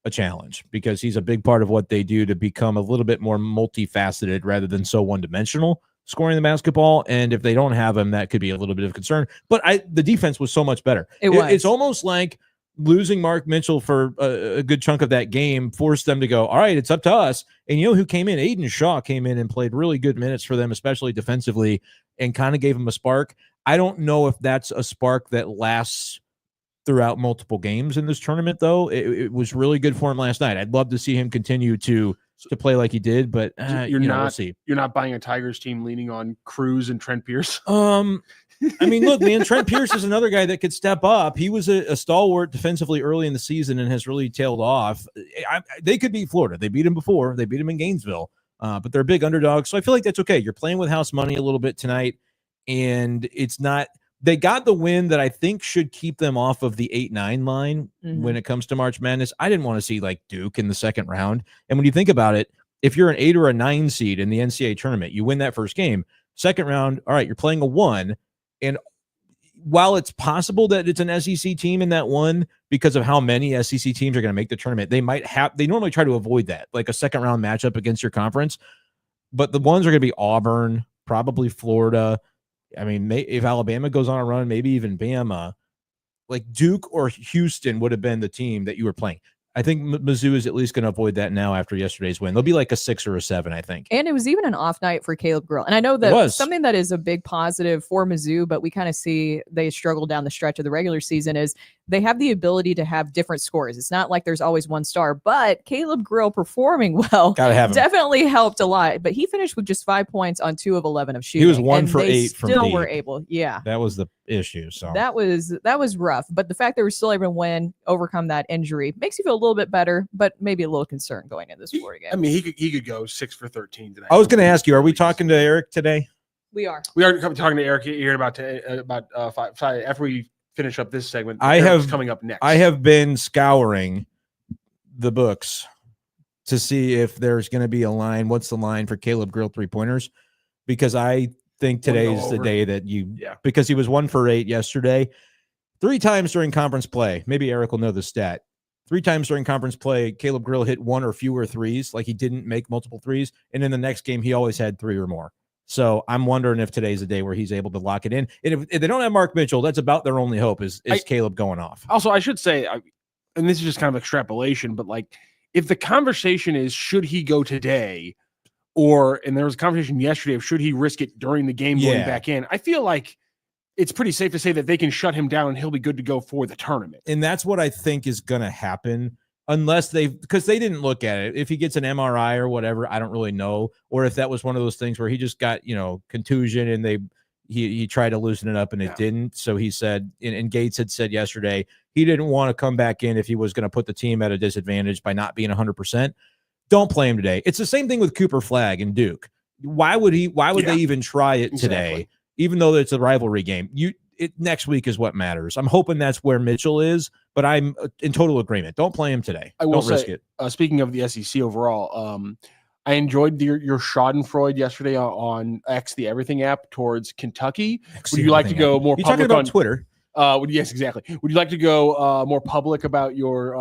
a challenge because he's a big part of what they do to become a little bit more multifaceted rather than so one-dimensional scoring the basketball. And if they don't have him, that could be a little bit of concern. But the defense was so much better. It's almost like losing Mark Mitchell for a good chunk of that game forced them to go, all right, it's up to us. And you know who came in? Aiden Shaw came in and played really good minutes for them, especially defensively, and kind of gave them a spark. I don't know if that's a spark that lasts throughout multiple games in this tournament, though. It was really good for him last night. I'd love to see him continue to play like he did, but we'll see. You're not buying a Tigers team leaning on Cruz and Trent Pierce. I mean, look, man, Trent Pierce is another guy that could step up. He was a stalwart defensively early in the season and has really tailed off. They could beat Florida. They beat him before. They beat him in Gainesville, but they're big underdogs. So I feel like that's okay. You're playing with house money a little bit tonight, and it's not they got the win that I think should keep them off of the 8-9 line Mm-hmm. when it comes to March Madness. I didn't want to see like Duke in the second round. And when you think about it, if you're an 8 or a 9 seed in the NCAA tournament, you win that first game. Second round, all right, you're playing a 1. And while it's possible that it's an SEC team in that 1 because of how many SEC teams are going to make the tournament, they normally try to avoid that, like a second round matchup against your conference. But the ones are going to be Auburn, probably Florida. I mean, if Alabama goes on a run, maybe even Bama. Like Duke or Houston would have been the team that you were playing. I think Mizzou is at least going to avoid that now after yesterday's win. They'll be like a 6 or a 7, I think. And it was even an off night for Caleb Grill. And I know that something that is a big positive for Mizzou, but we kind of see they struggle down the stretch of the regular season is they have the ability to have different scores. It's not like there's always one star, but Caleb Grill performing well definitely helped a lot. But he finished with just 5 points on 2 of 11 of shooting. He was 1 for 8 from deep. Still were able, That was the issue. So that was rough. But the fact that we're still able to win, overcome that injury, makes you feel a little bit better, but maybe a little concerned going into this Florida game. I mean, he could go 6 for 13 tonight. I was going to ask you, are we talking to Eric today? We are talking to Eric here about 5 after we finish up this segment. Coming up next. I have been scouring the books to see if there's going to be a line. What's the line for Caleb Grill 3-pointers? Because I think today is the day that because he was 1 for 8 yesterday. 3 times during conference play. Maybe Eric will know the stat. 3 times during conference play, Caleb Grill hit 1 or fewer threes. Like he didn't make multiple threes. And in the next game, he always had 3 or more. So I'm wondering if today's a day where he's able to lock it in. And if they don't have Mark Mitchell, that's about their only hope is Caleb going off. Also, I should say, and this is just kind of extrapolation, but like if the conversation is should he go today, and there was a conversation yesterday of should he risk it during the game going back in, I feel like it's pretty safe to say that they can shut him down and he'll be good to go for the tournament. And that's what I think is going to happen. Unless because they didn't look at it. If he gets an MRI or whatever, I don't really know. Or if that was one of those things where he just got, contusion and he tried to loosen it up and it didn't. So he said, and Gates had said yesterday, he didn't want to come back in if he was going to put the team at a disadvantage by not being 100%. Don't play him today. It's the same thing with Cooper Flagg and Duke. Why would they even try it today, even though it's a rivalry game? Next week is what matters. I'm hoping that's where Mitchell is, but I'm in total agreement. Don't play him today. Don't risk it. Speaking of the SEC overall, I enjoyed your Schadenfreude yesterday on X, the Everything app, towards Kentucky. Would you like to go more public talking about Twitter? Yes, exactly. Would you like to go more public about your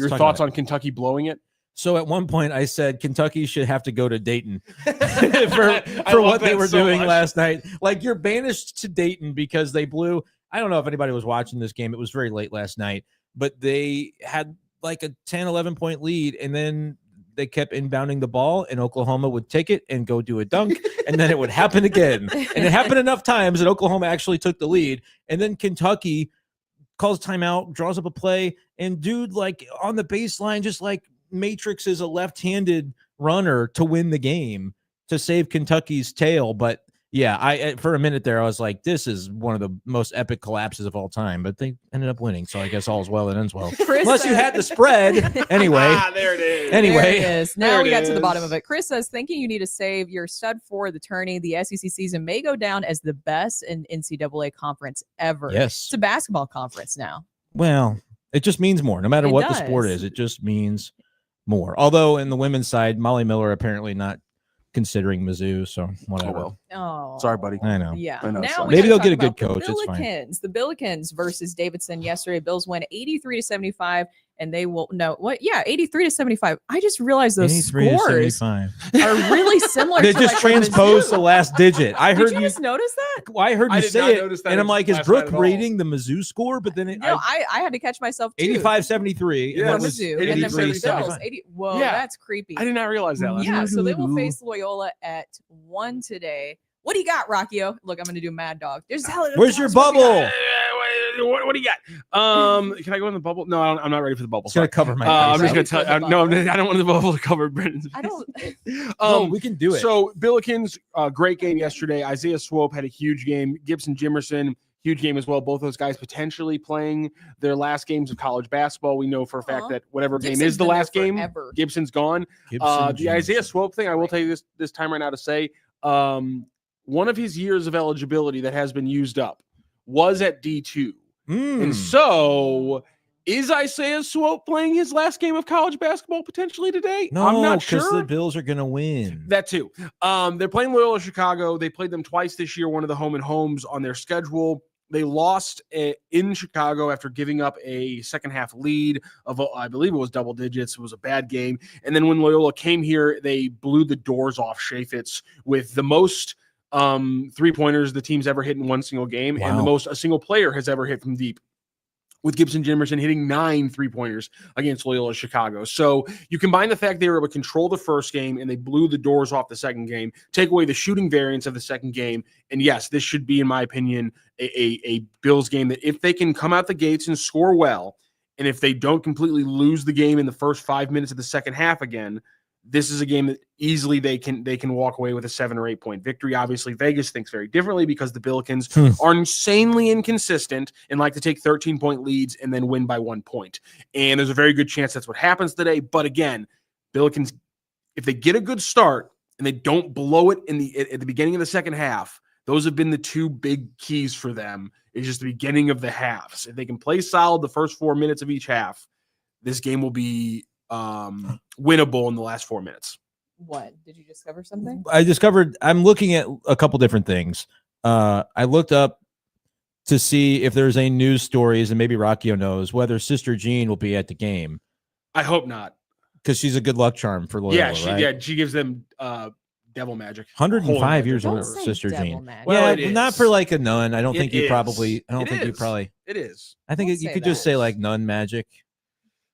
thoughts on Kentucky blowing it? So at one point I said Kentucky should have to go to Dayton for what they were doing last night. Like you're banished to Dayton because they blew. I don't know if anybody was watching this game. It was very late last night, but they had like a 10, 11 point lead. And then they kept inbounding the ball and Oklahoma would take it and go do a dunk. And then it would happen again. And it happened enough times that Oklahoma actually took the lead. And then Kentucky calls timeout, draws up a play. And dude, like on the baseline, just like, Matrix is a left-handed runner to win the game to save Kentucky's tail. But yeah, I for a minute there, I was like, this is one of the most epic collapses of all time, but they ended up winning. So I guess all's well that ends well. Unless you had the spread. Anyway. There it is. Anyway. There it is. Now we got to the bottom of it. Chris says, thinking you need to save your stud for the tourney. The SEC season may go down as the best in NCAA conference ever. Yes. It's a basketball conference now. Well, it just means more. No matter what the sport is, it just means more. Although in the women's side, Molly Miller apparently not considering Mizzou, so whatever. Oh, sorry, buddy. I know. Yeah. I know, now maybe they'll get a good coach. It's fine. The Billikens versus Davidson yesterday. Bills win 83-75, and they will 83-75. I just realized those scores are really similar. They just transposed the last digit. I heard Did you just notice that? Well, I heard you say it, and I'm like, is Brooke reading the Mizzou score? But then I had to catch myself too. 85-73. Yeah, Mizzou. And then Bills. Whoa, that's creepy. I did not realize that. Yeah, so they will face Loyola at 1 today. What do you got, Rockio? Look, I'm going to do Mad Dog. Where's your bubble? What do you got? Can I go in the bubble? No, I'm not ready for the bubble. It's going to cover my I'm just going to tell you. No, I don't want the bubble to cover Brendan's face. I don't. No, we can do it. So, Billikens, great game yesterday. Isaiah Swope had a huge game. Gibson Jimerson, huge game as well. Both those guys potentially playing their last games of college basketball. We know for a fact that whatever Gibson's game is the last game, forever. Gibson's gone. The Isaiah Swope thing, I will tell you this time right now to say, one of his years of eligibility that has been used up was at D2. And so is Isaiah Swope playing his last game of college basketball potentially today? No, I'm not because sure. the Bills are going to win. That too. They're playing Loyola Chicago. They played them twice this year, one of the home and homes on their schedule. They lost in Chicago after giving up a second half lead of, I believe it was double digits. It was a bad game. And then when Loyola came here, they blew the doors off Chaffetz with the most 3-pointers the team's ever hit in one single game, and the most a single player has ever hit from deep, with Gibson Jimerson hitting 9 3-pointers against Loyola Chicago. So you combine the fact they were able to control the first game and they blew the doors off the second game, take away the shooting variance of the second game, and yes, this should be, in my opinion, a Bills game that if they can come out the gates and score well, and if they don't completely lose the game in the first 5 minutes of the second half again, this is a game that easily they can walk away with a 7 or 8 point victory. Obviously, Vegas thinks very differently because the Billikens are insanely inconsistent and like to take 13-point leads and then win by 1 point. And there's a very good chance that's what happens today. But again, Billikens, if they get a good start and they don't blow it at the beginning of the second half, those have been the two big keys for them. Is just the beginning of the halves. If they can play solid the first 4 minutes of each half, this game will be winnable in the last 4 minutes. What did you discover something? I'm looking at a couple different things. I looked up to see if there's any news stories, and maybe Rockio knows whether Sister Jean will be at the game. I hope not, because she's a good luck charm for Loyola. She gives them devil magic. 105 years Don't old, say Sister devil Jean. magic. Well, Yeah, not for like a nun. I don't think you is. probably. I don't It think you is. probably. It is. I think Don't you say could just that. say like nun magic.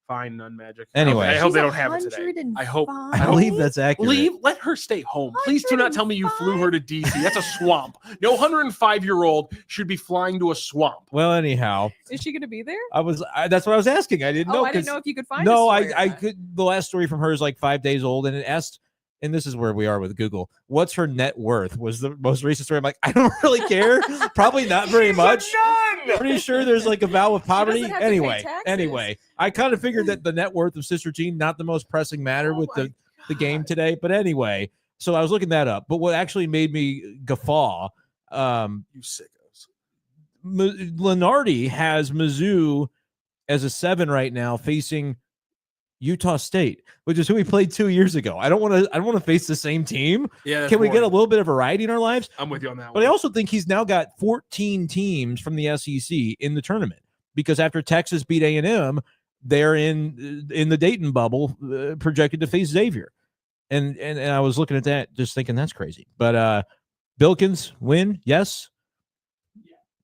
Fine, nun magic. Anyway. I hope they She's don't have it today. I hope. 105. I believe that's accurate. Let her stay home. Please do not tell me you flew her to DC. That's a swamp. No 105-year-old should be flying to a swamp. Well, anyhow, Is she going to be there? that's what I was asking. I didn't know. I didn't know if you could find. No, a story or I not. could. The last story from her is like 5 days old, and it asked, and this is where we are with Google. What's her net worth? Was the most recent story. I'm like, I don't really care. Probably not very much. Pretty sure there's like a vow of poverty. doesn't have to pay Anyway, taxes. I kind of figured that the net worth of Sister Jean, not the most pressing matter with the game today. But anyway, so I was looking that up. But what actually made me guffaw, You sickos. Lenardi has Mizzou as a 7 right now, facing Utah State, which is who we played 2 years ago. I don't want to face the same team. Yeah, Can we get a little bit of variety in our lives? I'm with you on that But one. I also think he's now got 14 teams from the SEC in the tournament, because after Texas beat A&M, they're in the Dayton bubble, projected to face Xavier. And I was looking at that, just thinking that's crazy. But Billikens win, yes.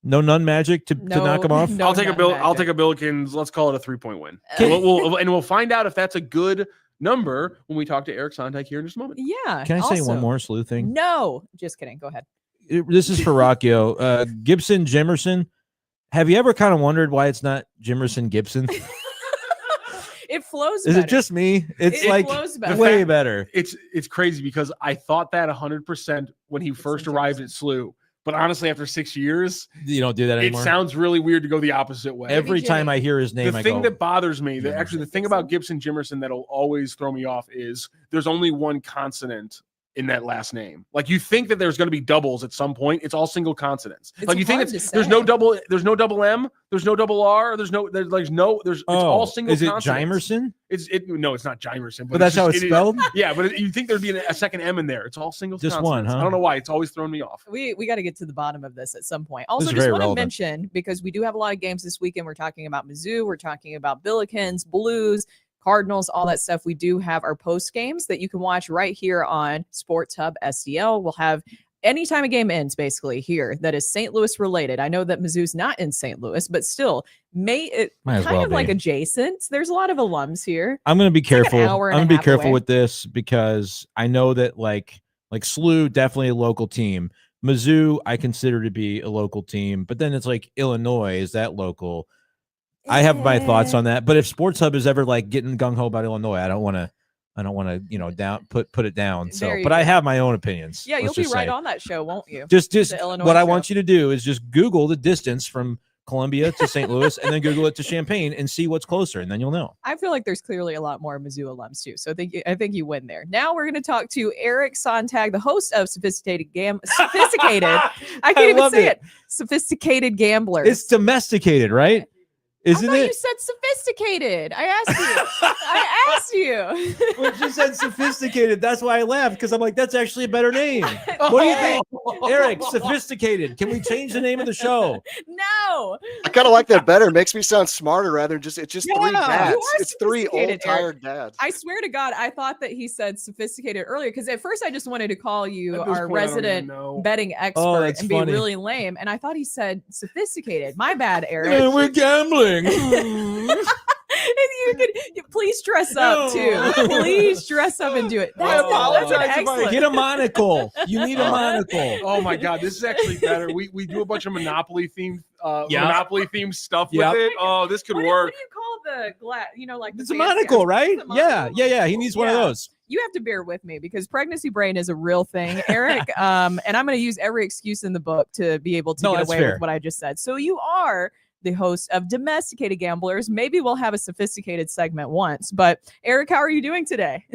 No nun magic to knock him off. no I'll take a nun bill. I'll magic. take a Billikens. Let's call it a 3-point win. Okay. We'll find out if that's a good number when we talk to Eric Sontag here in just a moment. Yeah. Can I say one also- more sleuth thing? No, just kidding. Go ahead. This is for Rockio. Gibson Jimerson. Have you ever kind of wondered why it's not Jimerson Gibson? It flows. Is better. it just me? It's It like flows better. way better. It's crazy because I thought that 100% when he first arrived at SLU. But honestly, after 6 years, You don't do that it anymore. sounds really weird to go the opposite way. Every Maybe time Jimmy. I hear his name, The I thing go, that bothers me, Jimerson. actually, the thing about Gibson Jimerson that'll always throw me off is there's only one consonant in that last name. Like you think that there's going to be doubles at some point. It's all single consonants. It's like you think hard it's to there's no say. double M, there's no double R, it's all single is it consonants. Jimerson? No, it's not Jimerson, But that's how it's it is- spelled? Yeah, but you think there'd be a second M in there. It's all single Just consonants. one, huh? I don't know why. It's always thrown me off. We got to get to the bottom of this at some point. This Also, is just very want to relevant. mention, because we do have a lot of games this weekend. We're talking about Mizzou, we're talking about Billikens, Blues, Cardinals, all that stuff. We do have our post games that you can watch right here on Sports Hub SDL. We'll have anytime a game ends, basically here that is St. Louis related. I know that Mizzou's not in St. Louis, but still, Might as kind well of like be. adjacent. There's a lot of alums here. I'm going to be like an careful. hour and I'm a going to be half careful away. with this because I know that like SLU, definitely a local team. Mizzou, I consider to be a local team, but then it's like Illinois, is that local? I have my thoughts on that, but if Sports Hub is ever like getting gung ho about Illinois, I don't want to, down put it down. So, There you but I go. have my own opinions. Yeah, let's you'll be just right say. on that show, won't you? Just The Illinois what I show. want you to do is just Google the distance from Columbia to St. Louis, and then Google it to Champaign and see what's closer, and then you'll know. I feel like there's clearly a lot more Mizzou alums too. So I think you win there. Now we're going to talk to Eric Sontag, the host of Sophisticated. I can't even love say it. sophisticated gamblers. It's domesticated, right? Isn't I thought it? you said sophisticated. I asked you. I asked you. When she said sophisticated, that's why I laughed, because I'm like, that's actually a better name. What do you think, Eric? Sophisticated. Can we change the name of the show? No. I kind of like that better. It makes me sound smarter rather than just, it's just three dads. You are It's three old, sophisticated, Eric. tired dads. I swear to God, I thought that he said sophisticated earlier because at first I just wanted to call you At this our point, I don't even resident know. betting expert that's and funny. be really lame. And I thought he said sophisticated. My bad, Eric. Man, we're gambling. If you could please dress up too. Please dress up and do it. That's apologize an if I excellent. Get a monocle. You need a monocle. Oh my God, this is actually better. We do a bunch of Monopoly themed Yeah. Monopoly themed stuff Yep. with it. Oh, this could What work. do you call the glass? You know, like It's the a fancy- monocle, right? It's a Yeah, monocle. yeah. He needs one of Yeah. those. You have to bear with me because pregnancy brain is a real thing, Eric. And I'm going to use every excuse in the book to be able to No, get that's away fair. with what I just said. So you are the host of Domesticated Gamblers. Maybe we'll have a sophisticated segment once. But Eric, how are you doing today?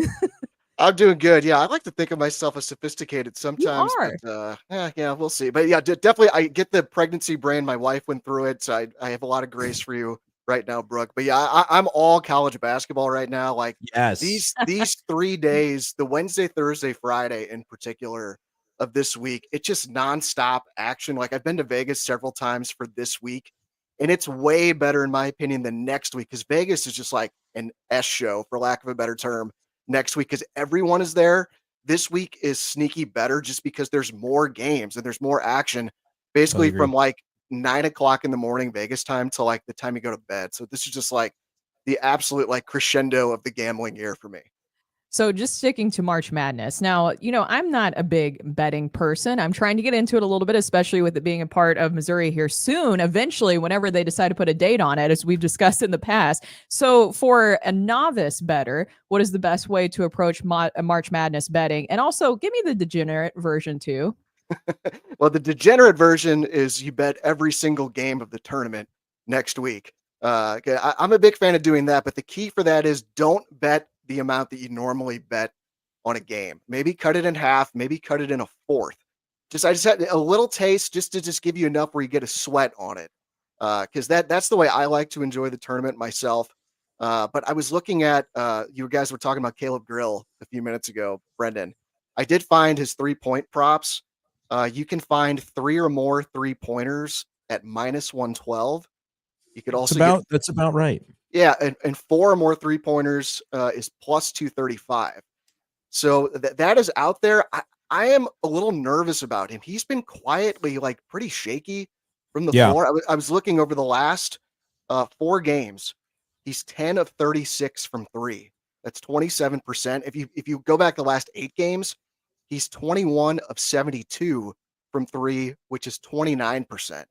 I'm doing good. Yeah, I like to think of myself as sophisticated sometimes. are. But, yeah, we'll see. But yeah, definitely, I get the pregnancy brain. My wife went through it, so I have a lot of grace for you right now, Brooke. But yeah, I'm all college basketball right now. Like Yes. these 3 days, the Wednesday, Thursday, Friday in particular of this week, it's just nonstop action. Like I've been to Vegas several times for this week, and it's way better in my opinion than next week because Vegas is just like an S show, for lack of a better term, next week because everyone is there. This week is sneaky better just because there's more games and there's more action, basically agree. from like 9 o'clock in the morning Vegas time to like the time you go to bed. So this is just like the absolute like crescendo of the gambling year for me. So just sticking to March Madness. Now, you know, I'm not a big betting person. I'm trying to get into it a little bit, especially with it being a part of Missouri here soon, eventually, whenever they decide to put a date on it, as we've discussed in the past. So for a novice bettor, what is the best way to approach March Madness betting? And also give me the degenerate version too. Well, the degenerate version is you bet every single game of the tournament next week. I'm a big fan of doing that, but the key for that is don't bet the amount that you normally bet on a game. Maybe cut it in half, maybe cut it in a fourth. I just had a little taste just to give you enough where you get a sweat on it. Because that's the way I like to enjoy the tournament myself. But I was looking at you guys were talking about Caleb Grill a few minutes ago, Brenden. I did find his 3-point props. You can find 3 or more 3-pointers at -112. You could also That's about right. yeah, and 4 or more 3-pointers is +235. So that is out there. I am a little nervous about him. He's been quietly like pretty shaky from the floor. I was looking over the last 4 games. He's 10 of 36 from 3. That's 27%. If you go back the last 8 games, he's 21 of 72 from 3, which is 29%.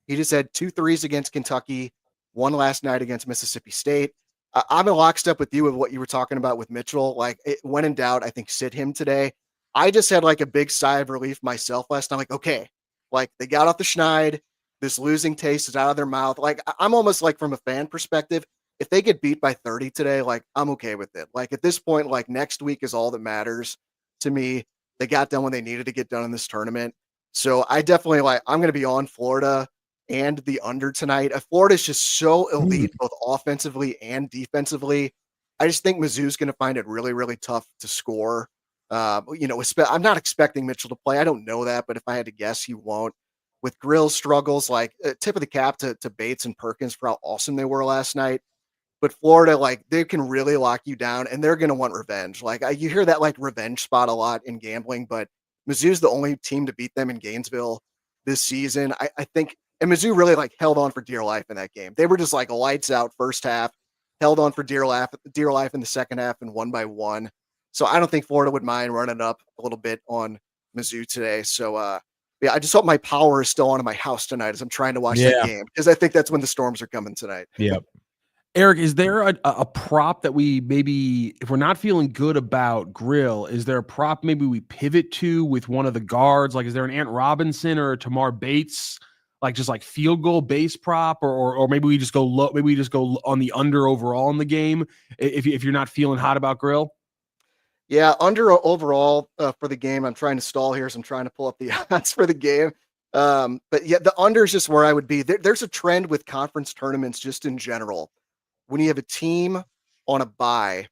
He just had 2 threes against Kentucky, 1 last night against Mississippi State. I'm in lockstep with you with what you were talking about with Mitchell. Like, when in doubt, I think sit him today. I just had like a big sigh of relief myself last night. Like, okay, like they got off the schneid. This losing taste is out of their mouth. Like, I'm almost like from a fan perspective, if they get beat by 30 today, like I'm okay with it. Like at this point, like next week is all that matters to me. They got done when they needed to get done in this tournament. So I definitely I'm going to be on Florida and the under tonight. Florida's just so elite, both offensively and defensively. I just think Mizzou's going to find it really, really tough to score. I'm not expecting Mitchell to play. I don't know that, but if I had to guess, he won't. With Grill's struggles, like tip of the cap to Bates and Perkins for how awesome they were last night. But Florida, like they can really lock you down, and they're going to want revenge. Like you hear that like revenge spot a lot in gambling, but Mizzou's the only team to beat them in Gainesville this season. I think, and Mizzou really like held on for dear life in that game. They were just like lights out first half, held on for dear life in the second half, and won by 1. So I don't think Florida would mind running up a little bit on Mizzou today. So yeah, I just hope my power is still on in my house tonight as I'm trying to watch that game, because I think that's when the storms are coming tonight. Yep. Eric, is there a prop that we maybe, if we're not feeling good about Grill, is there a prop maybe we pivot to with one of the guards? Like, is there an Ant Robinson or a Tamar Bates, like just like field goal base prop, or maybe we just go low, maybe we just go on the under overall in the game if you're not feeling hot about Grill? Yeah, under overall for the game. I'm trying to stall here, so I'm trying to pull up the odds for the game. But yeah, the under is just where I would be. There's a trend with conference tournaments just in general. When you have a team on a bye,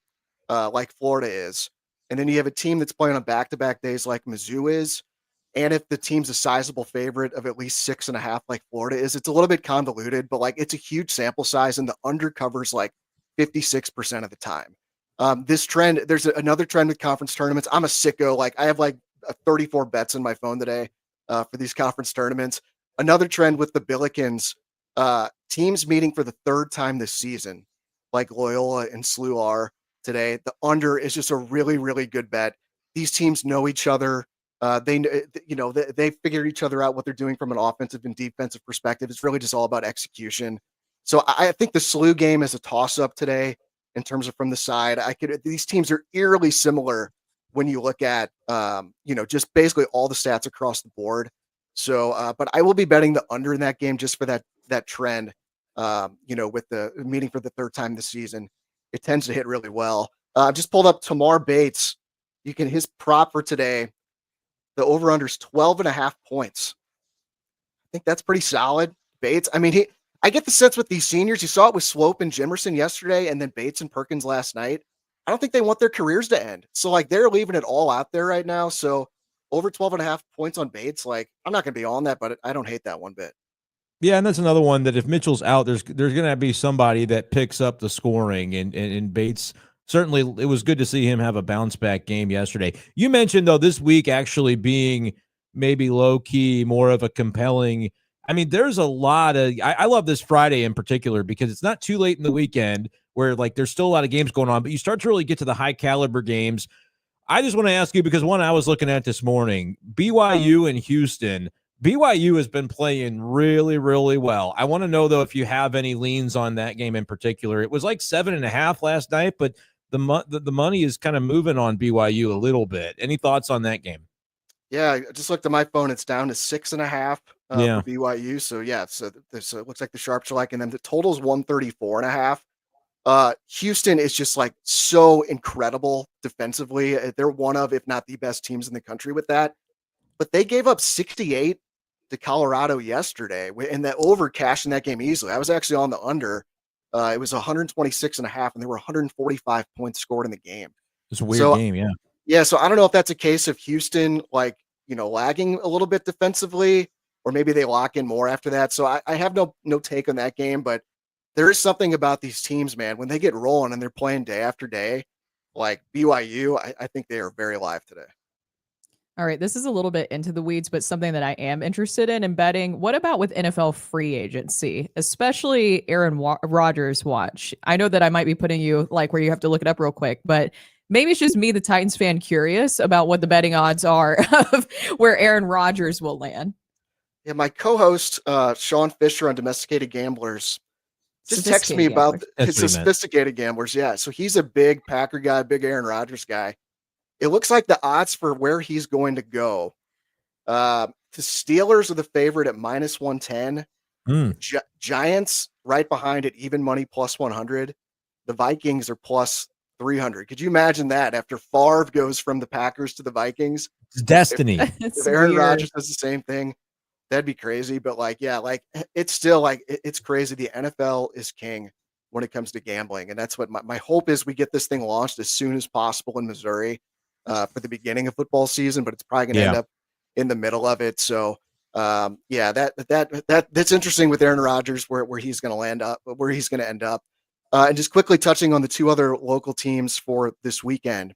like Florida is, and then you have a team that's playing on back-to-back days like Mizzou is, and if the team's a sizable favorite of at least 6.5 like Florida is, it's a little bit convoluted, but like it's a huge sample size and the under covers like 56% of the time. This trend, there's another trend with conference tournaments. I'm a sicko. Like I have like 34 bets in my phone today for these conference tournaments. Another trend with the Billikens, teams meeting for the third time this season, like Loyola and SLU are today. The under is just a really, really good bet. These teams know each other. They figure each other out what they're doing from an offensive and defensive perspective. It's really just all about execution. So I think the SLU game is a toss-up today in terms of from the side. These teams are eerily similar when you look at just basically all the stats across the board. So, but I will be betting the under in that game just for that trend. With the meeting for the third time this season, it tends to hit really well. Just pulled up Tamar Bates. His prop for today. The over-under is 12.5 points. I think that's pretty solid. Bates, I mean, I get the sense with these seniors, you saw it with Swope and Jimerson yesterday, and then Bates and Perkins last night. I don't think they want their careers to end. So, like, they're leaving it all out there right now. So, over 12.5 points on Bates, like, I'm not going to be on that, but I don't hate that one bit. Yeah, and that's another one that if Mitchell's out, there's going to be somebody that picks up the scoring, and Bates – certainly, it was good to see him have a bounce-back game yesterday. You mentioned, though, this week actually being maybe low-key, more of a compelling – I mean, there's a lot of – I love this Friday in particular because it's not too late in the weekend where, like, there's still a lot of games going on, but you start to really get to the high-caliber games. I just want to ask you, because one I was looking at this morning, BYU and Houston – BYU has been playing really, really well. I want to know, though, if you have any leans on that game in particular. It was like 7.5 last night, but the money is kind of moving on BYU a little bit. Any thoughts on that game? Yeah, I just looked at my phone. It's down to 6.5 for BYU. So yeah, so it looks like the sharps are liking them. The total is 134.5. Houston is just like so incredible defensively. They're one of, if not the best teams in the country with that. But they gave up 68 to Colorado yesterday, and that over cashed in that game easily. I was actually on the under. It was 126.5, and there were 145 points scored in the game. It's a weird game, yeah. Yeah, so I don't know if that's a case of Houston, lagging a little bit defensively, or maybe they lock in more after that. So I have no take on that game, but there is something about these teams, man. When they get rolling and they're playing day after day, like BYU, I think they are very live today. All right, this is a little bit into the weeds, but something that I am interested in betting. What about with NFL free agency, especially Aaron Rodgers watch? I know that I might be putting you like where you have to look it up real quick, but maybe it's just me, the Titans fan, curious about what the betting odds are of where Aaron Rodgers will land. Yeah, my co-host, Sean Fisher on Domesticated Gamblers, just texted me about his sophisticated gamblers. Yeah, so he's a big Packer guy, big Aaron Rodgers guy. It looks like the odds for where he's going to go. The Steelers are the favorite at -110. Giants right behind at even money +100. The Vikings are +300. Could you imagine that after Favre goes from the Packers to the Vikings? It's destiny. If Aaron Rodgers does the same thing, that'd be crazy. But it's still it's crazy. The NFL is king when it comes to gambling. And that's what my hope is. We get this thing launched as soon as possible in Missouri. For the beginning of football season, but it's probably going to end up in the middle of it. So, that's interesting with Aaron Rodgers, where he's going to end up. And just quickly touching on the two other local teams for this weekend.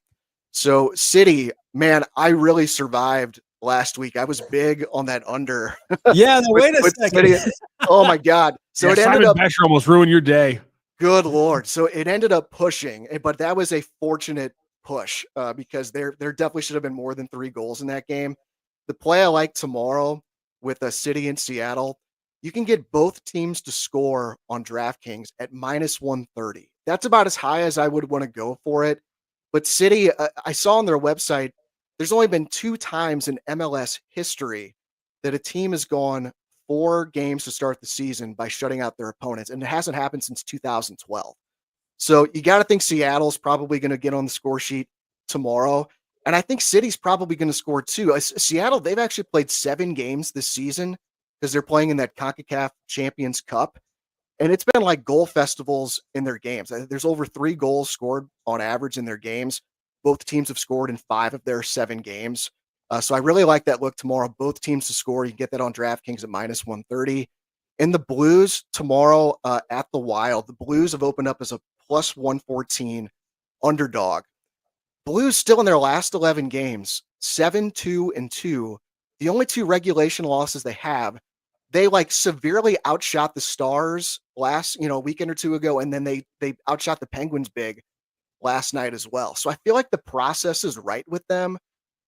So, City, man, I really survived last week. I was big on that under. Yeah, wait a second. City. Oh my God! So it ended up. Becher almost ruined your day. Good Lord! So it ended up pushing, but that was a fortunate push because there definitely should have been more than 3 goals in that game. The play I like tomorrow with a City in Seattle, you can get both teams to score on DraftKings at -130. That's about as high as I would want to go for it. But City, I saw on their website, there's only been 2 times in MLS history that a team has gone 4 games to start the season by shutting out their opponents, and it hasn't happened since 2012. So you got to think Seattle's probably going to get on the score sheet tomorrow. And I think City's probably going to score too. Seattle, they've actually played 7 games this season because they're playing in that CONCACAF Champions Cup. And it's been like goal festivals in their games. There's over 3 goals scored on average in their games. Both teams have scored in 5 of their 7 games. So I really like that look tomorrow. Both teams to score. You can get that on DraftKings at -130. And the Blues tomorrow at the Wild. The Blues have opened up as a +114 underdog. Blues still in their last 11 games, 7-2-2. The only 2 regulation losses they have, they like severely outshot the Stars last, a weekend or 2 ago, and then they outshot the Penguins big last night as well. So I feel like the process is right with them,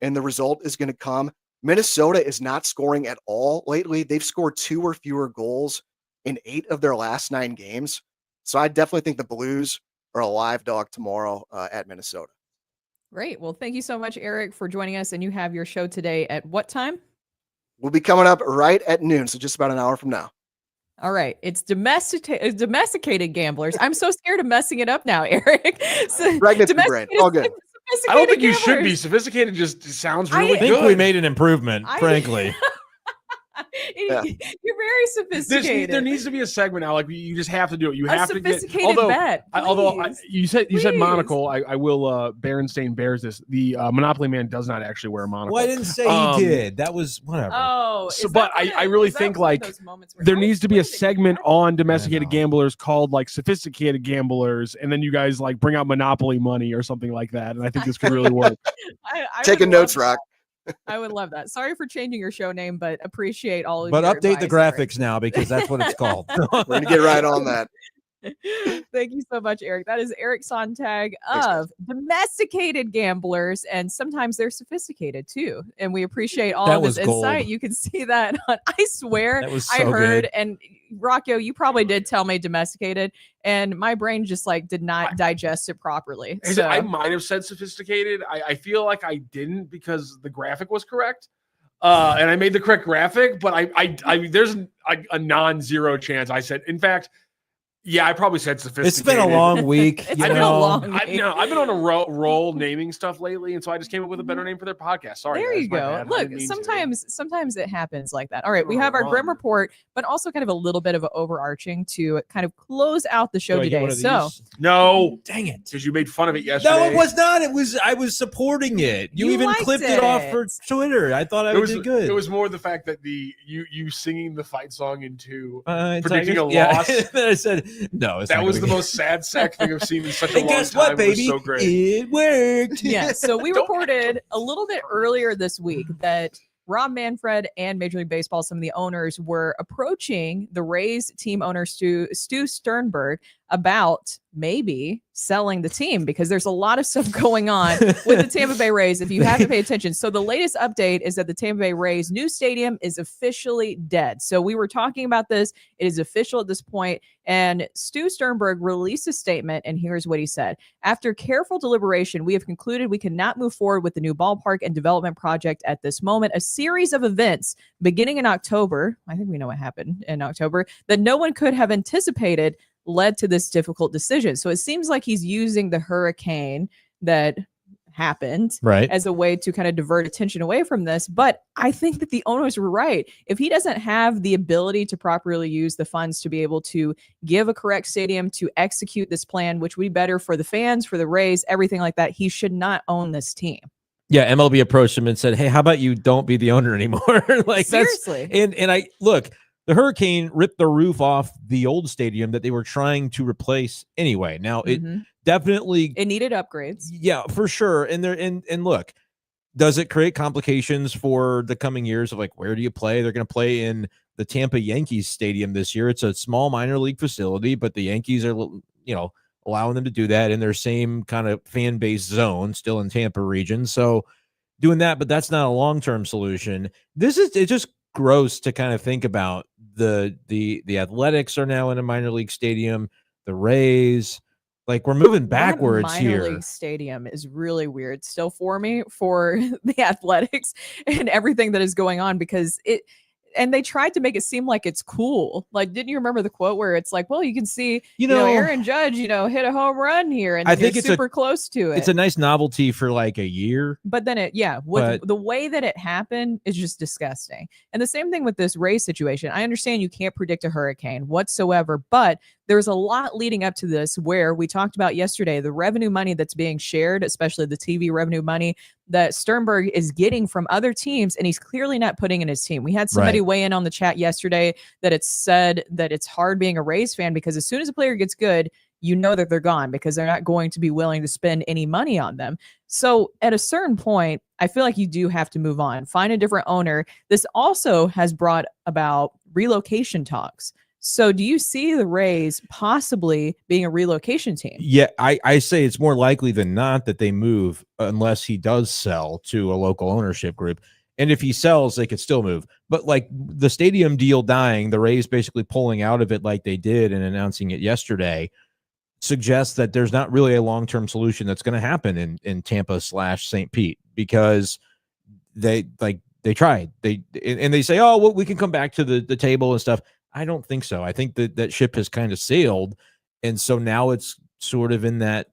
and the result is going to come. Minnesota is not scoring at all lately. They've scored 2 or fewer goals in 8 of their last 9 games. So I definitely think the Blues are a live dog tomorrow at Minnesota. Great. Well, thank you so much, Eric, for joining us. And you have your show today at what time? We'll be coming up right at noon, so just about an hour from now. All right. It's domesticated gamblers. I'm so scared of messing it up now, Eric. So, Pregnant brain. All good. I don't think you should be. Sophisticated just sounds really I think good. we made an improvement, frankly. You're very sophisticated. There needs to be a segment now. Like you just have to do it. You have to get. Bet, You said monocle. I will. Berenstain bears this. The Monopoly man does not actually wear a monocle. Well, I didn't say he did. That was whatever. Oh, so, but I really think like there needs to be a segment on domesticated gamblers called like sophisticated gamblers, and then you guys like bring out Monopoly money or something like that. And I think this could really work. Taking notes, Rock. I would love that. Sorry for changing your show name, but appreciate all of But your update the advice, graphics now because that's what it's called. We're going to get right on that. Thank you so much, Eric. That is Eric Sontag of Domesticated Gamblers, and sometimes they're sophisticated too. And we appreciate all of his insight. You can see that on, I swear, that was so I heard, good. and Rocco, you probably did tell me domesticated, and my brain just like did not digest it properly. So I might have said sophisticated. I feel like I didn't because the graphic was correct. And I made the correct graphic, but I there's a non-zero chance I said. In fact, yeah, I probably said sophisticated. It's been a long week. It's been a long week. I've been on a roll naming stuff lately, and so I just came up with a better name for their podcast. Sorry. There you go. Look, sometimes it happens like that. All right, we have our Grim Report, but also kind of a little bit of an overarching to kind of close out the show today. So no, dang it, because you made fun of it yesterday. No, it was not. I was supporting it. You even clipped it off for Twitter. I thought I did good. It was more the fact that you singing the fight song into predicting a loss. Then I said. No, that was the most sad sack thing I've seen in such a long time. Guess what, baby? It was so great. It worked. Yeah. So we reported a little bit earlier this week that Rob Manfred and Major League Baseball, some of the owners, were approaching the Rays team owner Stu Sternberg about maybe selling the team because there's a lot of stuff going on with the Tampa Bay Rays if you haven't paid attention. So the latest update is that the Tampa Bay Rays new stadium is officially dead. So we were talking about this. It is official at this point. And Stu Sternberg released a statement, and here's what he said. After careful deliberation, we have concluded we cannot move forward with the new ballpark and development project at this moment. A series of events beginning in October, I think we know what happened in October, that no one could have anticipated led to this difficult decision. So it seems like he's using the hurricane that happened as a way to kind of divert attention away from this. But I think that the owners were right. If he doesn't have the ability to properly use the funds to be able to give a correct stadium to execute this plan, which would be better for the fans, for the Rays, everything like that, he should not own this team. Yeah, MLB approached him and said, "Hey, how about you don't be the owner anymore?" Like seriously. And I look, the hurricane ripped the roof off the old stadium that they were trying to replace anyway. Now it definitely needed upgrades. Yeah, for sure. And look, does it create complications for the coming years of like where do you play? They're going to play in the Tampa Yankees stadium this year. It's a small minor league facility, but the Yankees are allowing them to do that in their same kind of fan base zone, still in Tampa region. So doing that, but that's not a long-term solution. It's just gross to kind of think about the Athletics are now in a minor league stadium, the Rays, like we're moving backwards here. Minor league stadium is really weird still for me for the Athletics and everything that is going on because and they tried to make it seem like it's cool. Like, didn't you remember the quote where it's like, well, you can see, you know, Aaron Judge, you know, hit a home run here, and I think it's super close to it. It's a nice novelty for like a year. But then the way that it happened is just disgusting. And the same thing with this Rays situation. I understand you can't predict a hurricane whatsoever, but there's a lot leading up to this where we talked about yesterday, the revenue money that's being shared, especially the TV revenue money that Sternberg is getting from other teams, and he's clearly not putting in his team. We had somebody weigh in on the chat yesterday that it said that it's hard being a Rays fan because as soon as a player gets good, you know that they're gone because they're not going to be willing to spend any money on them. So at a certain point, I feel like you do have to move on, find a different owner. This also has brought about relocation talks. So do you see the Rays possibly being a relocation team? Yeah, I say it's more likely than not that they move unless he does sell to a local ownership group. And if he sells, they could still move. But like the stadium deal dying, the Rays basically pulling out of it like they did and announcing it yesterday suggests that there's not really a long-term solution that's going to happen in Tampa/St. Pete because they tried. They say, oh, well, we can come back to the table and stuff. I don't think so. I think that ship has kind of sailed. And so now it's sort of in that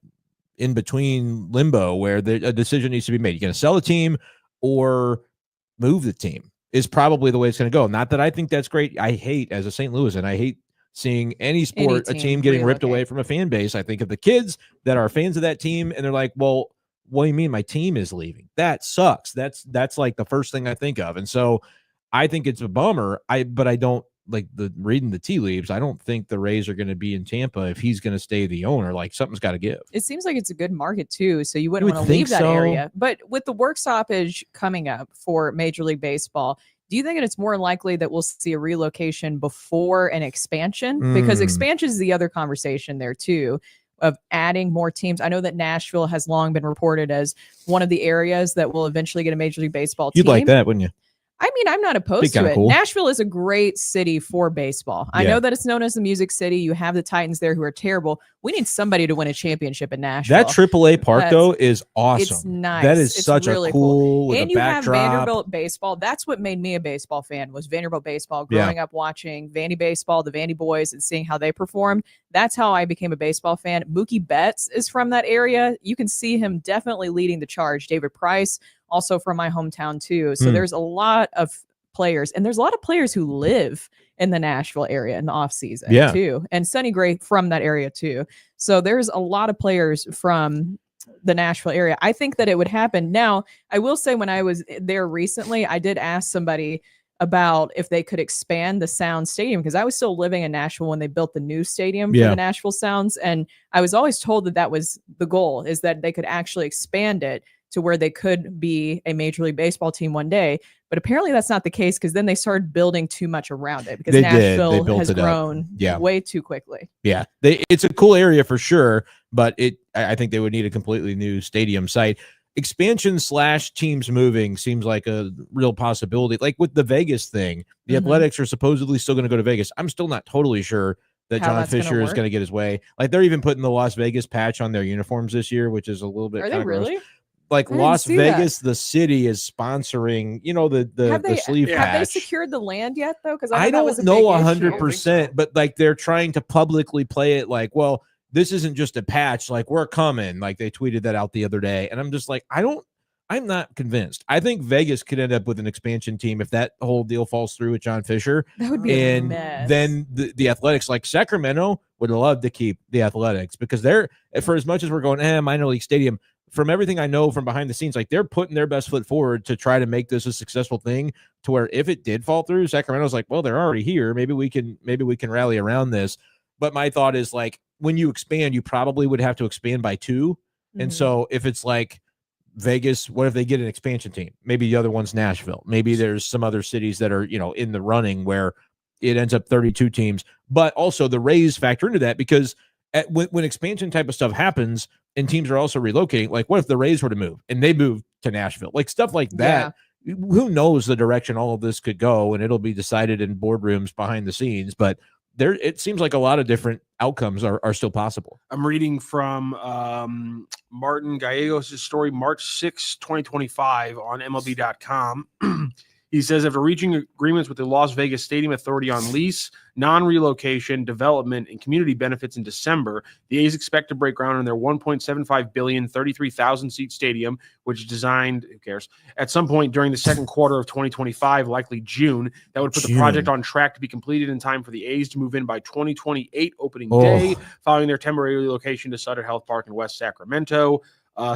in-between limbo where a decision needs to be made. You're going to sell a team or move the team is probably the way it's going to go. Not that I think that's great. I hate, as a St. Louisan, I hate seeing any sport, a team getting ripped away from a fan base. I think of the kids that are fans of that team, and they're like, well, what do you mean my team is leaving? That sucks. That's like the first thing I think of. And so I think it's a bummer. But I don't, like reading the tea leaves, I don't think the Rays are going to be in Tampa if he's going to stay the owner. Like something's got to give. It seems like it's a good market too, so you wouldn't want to leave that area. But with the work stoppage coming up for Major League Baseball, do you think that it's more likely that we'll see a relocation before an expansion? Because expansion is the other conversation there too, of adding more teams. I know that Nashville has long been reported as one of the areas that will eventually get a Major League Baseball team. You'd like that, wouldn't you? I mean, I'm not opposed to it. Cool. Nashville is a great city for baseball. I know that it's known as the Music City. You have the Titans there who are terrible. We need somebody to win a championship in Nashville. That AAA park, though, is awesome. It's nice. That is such really a cool and you backdrop. Have Vanderbilt baseball. That's what made me a baseball fan, was Vanderbilt baseball. Growing up watching Vandy baseball, the Vandy boys, and seeing how they performed. That's how I became a baseball fan. Mookie Betts is from that area. You can see him definitely leading the charge. David Price, also from my hometown, too. So there's a lot of players, and there's a lot of players who live in the Nashville area in the off season too, and Sonny Gray from that area too. So there's a lot of players from the Nashville area. I think that it would happen. Now, I will say when I was there recently, I did ask somebody about if they could expand the Sound Stadium because I was still living in Nashville when they built the new stadium for the Nashville Sounds, and I was always told that was the goal, is that they could actually expand it to where they could be a Major League Baseball team one day. But apparently that's not the case because then they started building too much around it because Nashville has grown way too quickly. Yeah, it's a cool area for sure, but I think they would need a completely new stadium site. Expansion / teams moving seems like a real possibility. Like with the Vegas thing, the Athletics are supposedly still going to go to Vegas. I'm still not totally sure that John Fisher is going to get his way. Like they're even putting the Las Vegas patch on their uniforms this year, which is a little bit. Are they really? Like Las Vegas, the city is sponsoring, the sleeve patch. Have they secured the land yet, though? Because I don't know 100%, but like they're trying to publicly play it like, well, this isn't just a patch. Like we're coming. Like they tweeted that out the other day, and I'm just like, I'm not convinced. I think Vegas could end up with an expansion team if that whole deal falls through with John Fisher. That would be a mess. Then the Athletics, like Sacramento, would love to keep the Athletics because they're, for as much as we're going, minor league stadium. From everything I know from behind the scenes, like they're putting their best foot forward to try to make this a successful thing to where if it did fall through, Sacramento's like, well, they're already here. Maybe we can rally around this. But my thought is like when you expand, you probably would have to expand by 2. And so if it's like Vegas, what if they get an expansion team? Maybe the other one's Nashville. Maybe there's some other cities that are, in the running where it ends up 32 teams. But also the Rays factor into that because when expansion type of stuff happens and teams are also relocating, like what if the Rays were to move and they move to Nashville? Like stuff like that. Yeah. Who knows the direction all of this could go, and it'll be decided in boardrooms behind the scenes. But it seems like a lot of different outcomes are still possible. I'm reading from Martin Gallegos' story, March 6, 2025 on MLB.com. He says after reaching agreements with the Las Vegas Stadium Authority on lease, non-relocation, development, and community benefits in December, the A's expect to break ground on their $1.75 billion, 33,000-seat stadium, which is designed, who cares, at some point during the second quarter of 2025, likely June. That would put the project on track to be completed in time for the A's to move in by 2028 opening day, following their temporary relocation to Sutter Health Park in West Sacramento.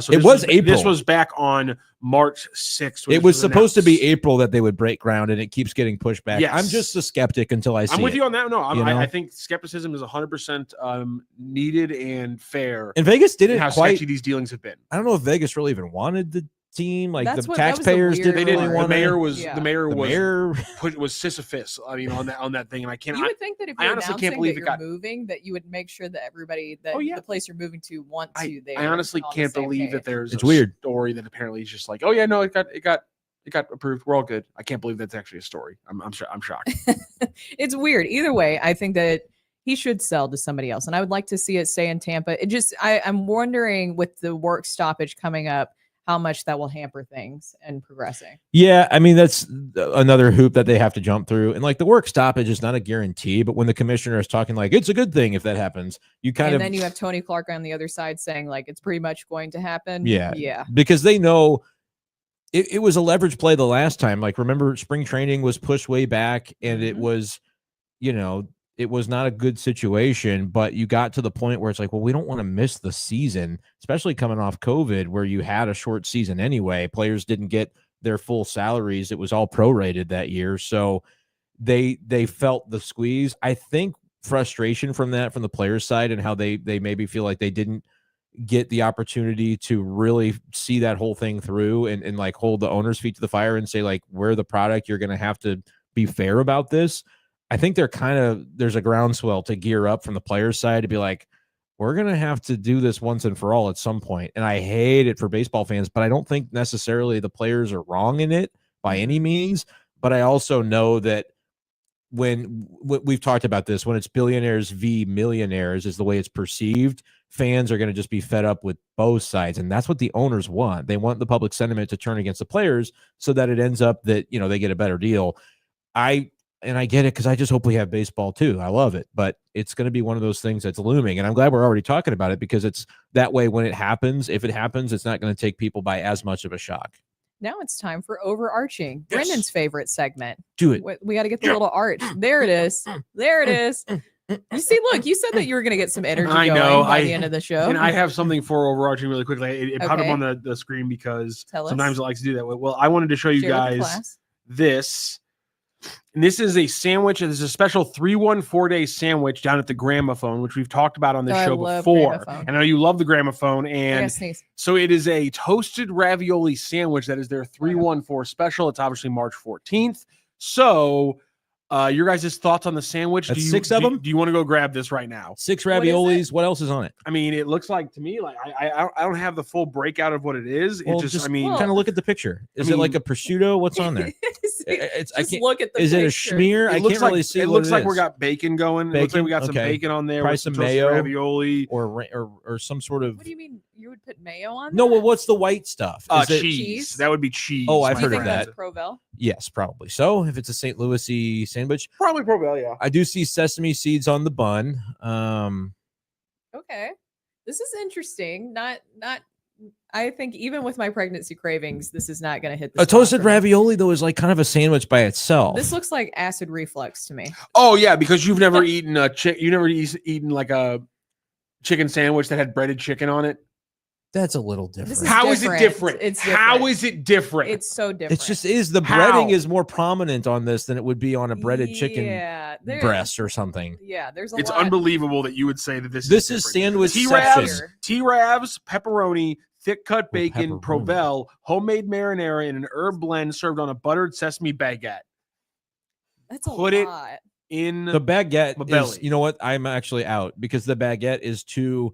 So it was April. This was back on March 6th. It was supposed to be April that they would break ground, and it keeps getting pushed back. Yes. I'm just a skeptic until I see I'm with it. you on that. No, I think skepticism is 100% needed and fair. And Vegas didn't how quite. sketchy these dealings have been. I don't know if Vegas really even wanted the team. Like That's the what- that was the taxpayers weird didn't They really didn't. want The mayor it. was Sisyphus. I mean, on that thing, and I can't. You would think that if I you're honestly announcing can't believe that it you're got- moving, that you would make sure that everybody that the place you're moving to want to. I honestly on the can't same believe that page. there's It's a weird. story that apparently is just like, oh yeah, no, it got approved. We're all good. I can't believe that's actually a story. I'm shocked. It's weird. Either way, I think that he should sell to somebody else, and I would like to see it stay in Tampa. It just, I'm wondering with the work stoppage coming up, how much that will hamper things and progressing. Yeah, I mean, that's another hoop that they have to jump through. And like the work stoppage is not a guarantee, but when the commissioner is talking like it's a good thing if that happens, you kind of. And then you have Tony Clark on the other side saying like it's pretty much going to happen. Yeah. Because they know it was a leverage play the last time. Like, remember, spring training was pushed way back, and it was, it was not a good situation, but you got to the point where it's like, well, we don't want to miss the season, especially coming off COVID, where you had a short season anyway. Players didn't get their full salaries. It was all prorated that year. So they felt the squeeze. I think frustration from that, from the players' side, and how they maybe feel like they didn't get the opportunity to really see that whole thing through and like hold the owner's feet to the fire and say, like, we're the product. You're going to have to be fair about this. I think there's a groundswell to gear up from the players' side to be like, we're going to have to do this once and for all at some point. And I hate it for baseball fans, but I don't think necessarily the players are wrong in it by any means. But I also know that when we've talked about this, when it's billionaires v. millionaires is the way it's perceived, fans are going to just be fed up with both sides. And that's what the owners want. They want the public sentiment to turn against the players so that it ends up that, they get a better deal. And I get it, because I just hope we have baseball too. I love it, but it's going to be one of those things that's looming. And I'm glad we're already talking about it, because it's that way when it happens. If it happens, it's not going to take people by as much of a shock. Now it's time for overarching. Yes. Brendan's favorite segment. Do it. We got to get the little arch. There it is. There it is. You see, look, you said that you were going to get some energy I going know, by the end of the show. And I have something for overarching really quickly. It popped up Okay. on the screen because Tell us. sometimes it likes to do that. Well, I wanted to show you Share with the guys class. this. And this is a sandwich. This is a special 314-day sandwich down at the Gramophone, which we've talked about on this Oh, I show love before. Gramophone. And I know you love the Gramophone. I gotta And sneeze. so it is a toasted ravioli sandwich. That is their 314 special. It's obviously March 14th. So your guys' thoughts on the sandwich? That's 6 of them? Do you want to go grab this right now? 6 What is raviolis. What else is on it? I mean, it looks like to me like I don't have the full breakout of what it is. Well, It just I just mean, kind of look at the picture. Is it like a prosciutto? What's on there? It's I Just can't. look at the Is it a picture. schmear? I it looks can't like really see. it what looks like is. we got bacon going. It looks like we got some Okay. bacon on there. Probably with some toasted mayo. ravioli, or some sort of. What do you mean? You would put mayo on? No, that? well, what's the white stuff? Is it- cheese. cheese? That would be cheese. Oh, I've my Do you heard of think friend. that's Provel? Yes, probably. So if it's a St. Louis-y sandwich, Probably Provel, yeah. I do see sesame seeds on the bun. Okay, this is interesting. Not. I think even with my pregnancy cravings, this is not going to hit the A spot toasted for me. ravioli though is like kind of a sandwich by itself. This looks like acid reflux to me. Oh yeah, because you've never eaten eaten like a chicken sandwich that had breaded chicken on it. That's a little different. This is How is it different. different? It's How different. is it different? It's so different. It's just is the How? breading is more prominent on this than it would be on a breaded chicken there- breast or something. Yeah, there's a It's lot. unbelievable that you would say that this This is is different. sandwich T-Ravs, section. T-Ravs, pepperoni, thick cut With bacon, pepperoni. Provel, homemade marinara, and an herb blend served on a buttered sesame baguette. That's a put it lot. In The baguette My is, belly. you know what? I'm actually out because the baguette is too.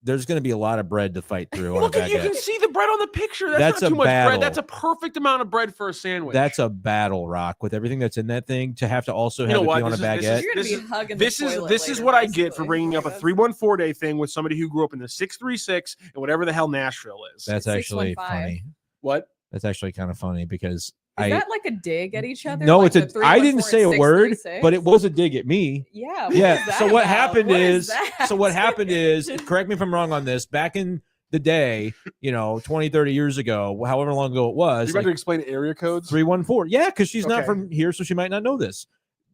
There's going to be a lot of bread to fight through on a look at you can baguette. see the bread on the picture. That's not a too much battle. bread. That's a perfect amount of bread for a sandwich. That's a battle, Rock, with everything that's in that thing. To have to also You have know it what? be on a This is- baguette. You're gonna be hugging this the is toilet this is later, what I get for basically. bringing up a 314-day thing with somebody who grew up in the 636 and whatever the hell Nashville is. That's actually 615. funny. What? That's actually kind of funny because Is that like a dig at each other? No, like it's a. I didn't say a word, but it was a dig at me. Yeah. Yeah. So what happened is. that? So what happened is. Correct me if I'm wrong on this. Back in the day, 20, 30 years ago, however long ago it was. You about to explain area codes? 314. Yeah, because she's not Okay. from here, so she might not know this.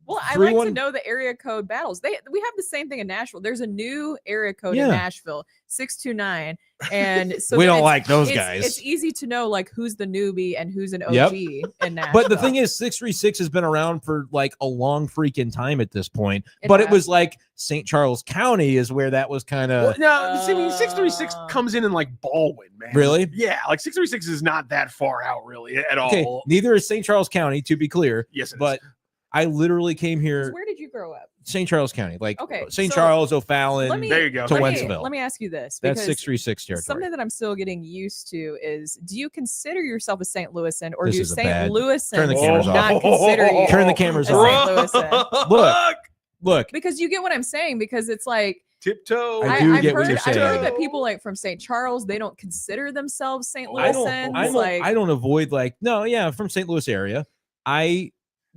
Well, I like to know the area code battles. We have the same thing in Nashville. There's a new area code in Nashville, 629, and so we don't like those guys. It's easy to know like who's the newbie and who's an OG in Nashville. But the thing is, 636 has been around for like a long freaking time at this point. But it was like St. Charles County is where that was kind of. No, I mean 636 comes in like Baldwin, man. Really? Yeah, like 636 is not that far out, really, at all. Okay, neither is St. Charles County, to be clear. Yes, but I literally came here. Where did you grow up? St. Charles County, like St. so Charles, O'Fallon, there you go. to Wentzville. Let me ask you this. That's 636 territory. Something that I'm still getting used to is, do you consider yourself a St. Louisan, or This do is a St. bad- Louisans Turn the cameras not off. consider you Turn the cameras a off. St. Louisan? Look. Because you get what I'm saying, because it's like, tiptoe. I do I've get what heard, you're I've heard saying. that people like from St. Charles, they don't consider themselves St. I Louisans. don't avoid from St. Louis area.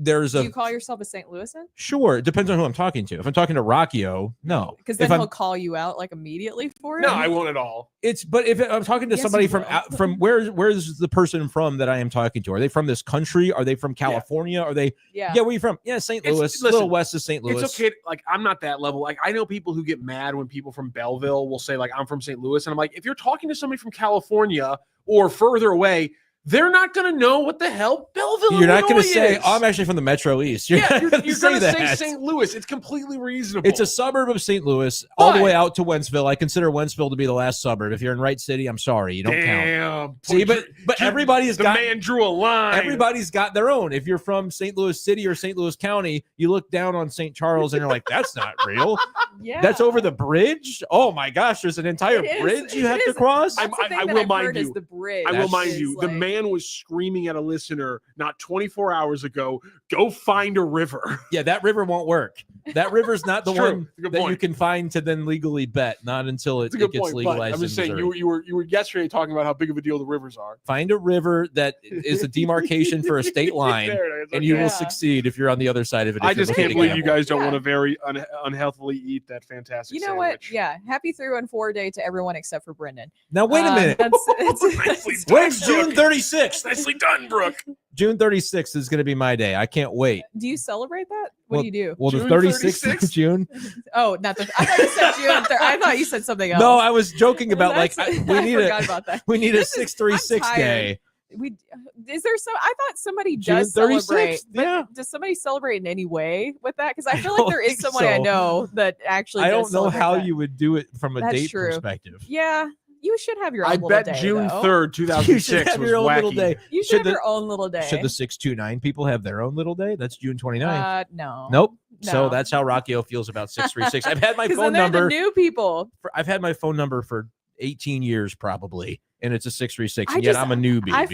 Do you call yourself a St. Louisan? Sure. It depends on who I'm talking to. If I'm talking to Rockio, no. Because then he'll call you out like immediately for it. No, I won't at all. But if I'm talking to somebody from where's the person from that I am talking to? Are they from this country? Are they from California? Are they? Yeah. Where are you from? Yeah, St. Louis, a little west of St. Louis. It's okay. Like, I'm not that level. Like, I know people who get mad when people from Belleville will say, like, I'm from St. Louis. And I'm like, if you're talking to somebody from California or further away, they're not going to know what the hell Belleville You're not going to is. say, I'm actually from the Metro East. You're going to say St. Louis. It's completely reasonable. It's a suburb of St. Louis, all the way out to Wentzville. I consider Wentzville to be the last suburb. If you're in Wright City, I'm sorry, you don't count. See, but everybody's got the man drew a line. Everybody's got their own. If you're from St. Louis City or St. Louis County, you look down on St. Charles and you're like, that's not real. Yeah, that's over the bridge. Oh my gosh, there's an entire bridge you have to cross. I will mind you. The bridge. I will mind you. The man was screaming at a listener not 24 hours ago, go find a river. Yeah, that river won't work. That river's not the one that you can find to then legally bet, not until it gets legalized. I'm just saying, you were yesterday talking about how big of a deal the rivers are. Find a river that is a demarcation for a state line, and you will succeed if you're on the other side of it. I just can't believe you guys don't want to very unhealthily eat that fantastic You know sandwich. what? Yeah. Happy 314 day to everyone except for Brenden. Now, wait a minute. When's June 36th? Nicely done, Brooke. June 36th is going to be my day. I can't wait. Do you celebrate that? What do you do? Well, the 36th of June. Oh, not the. I thought you said June. I thought you said something else. No, I was joking about we need a 636 day. Is there some? I thought somebody does June 36th, celebrate. yeah. Does somebody celebrate in any way with that? Because I feel like there is somebody I know that actually. I don't know how you would do it from a date perspective. Yeah. You should have your own little bet day, June though. 3rd, 2006 was your own little wacky. day. You should have your own little day. Should the 629 people have their own little day? That's June 29th. No. Nope. No. So that's how Rockio feels about 636. I've had my phone then number. The new people. I've had my phone number for 18 years probably, and it's a 636, and yet I'm a newbie. I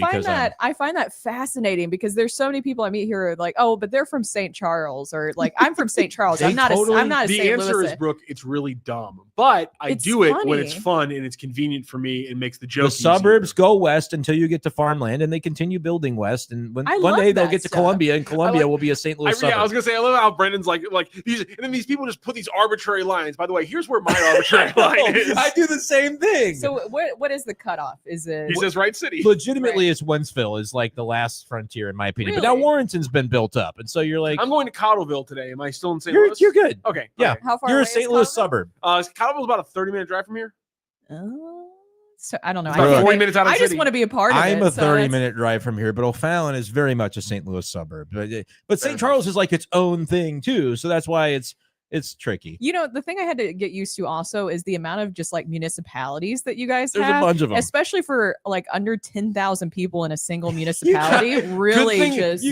find that fascinating because there's so many people I meet here who are like, oh, but they're from St. Charles, or like I'm from St. Charles. I'm not a The St. answer Louis. is, Brooke, it's really dumb, but I do it when it's fun and it's convenient for me and makes the joke. The suburbs go west until you get to farmland, and they continue building west. And one day they'll get to Columbia, and Columbia will be a St. Louis suburb. I was gonna say, I love how Brendan's like these, and then these people just put these arbitrary lines. By the way, here's where my arbitrary line is. I do the same thing. So what is the cutoff? Is it? He says Wright City. Legitimately, it's Wentzville is like the last frontier in my opinion. Really? But now Warrenton's been built up, and so you're like, I'm going to Cottleville today. Am I still in St. Louis? You're good. Okay. Yeah. Okay. How far You're away a St. is Louis Cottleville? suburb. Cottleville's about a 30-minute drive from here. So I don't know. About 40 minutes out of the I just city. want to be a part of it. I'm a 30-minute drive from here, but O'Fallon is very much a St. Louis suburb. But St. Charles is like its own thing too, so that's why it's tricky. You know, the thing I had to get used to also is the amount of just like municipalities that you guys There's have, a bunch of them, especially for like under 10,000 people in a single municipality.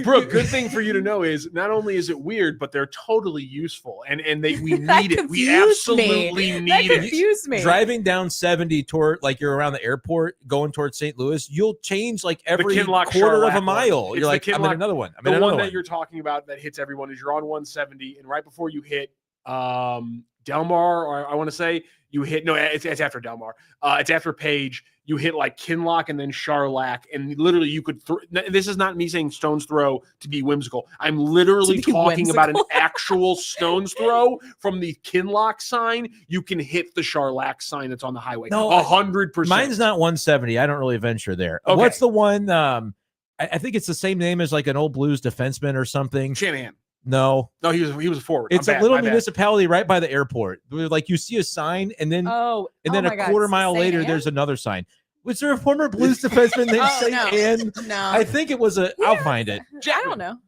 Brooke, good thing for you to know is not only is it weird, but they're totally useful, and we need it. We absolutely need it. Confused me. Driving down 70 toward like you're around the airport going towards St. Louis, you'll change like every quarter of a mile. You're like, I'm in another one. The one that you're talking about that hits everyone is you're on 170, and right before you hit Delmar, or I want to say you hit, no, it's after Delmar. It's after Page. You hit like Kinlock and then Charlac, and literally you could this is not me saying stone's throw to be whimsical. I'm literally talking about an actual stone's throw from the Kinlock sign. You can hit the Charlac sign that's on the highway. No, 100%. Mine's not 170. I don't really venture there. Okay. What's the one? I think it's the same name as like an old Blues defenseman or something. Shanahan. No, he was a forward. It's a little municipality right by the airport. Like you see a sign, and then a quarter mile later, there's another sign. Was there a former Blues defenseman named St. Ann? No, I think it was I'll find it. I don't know.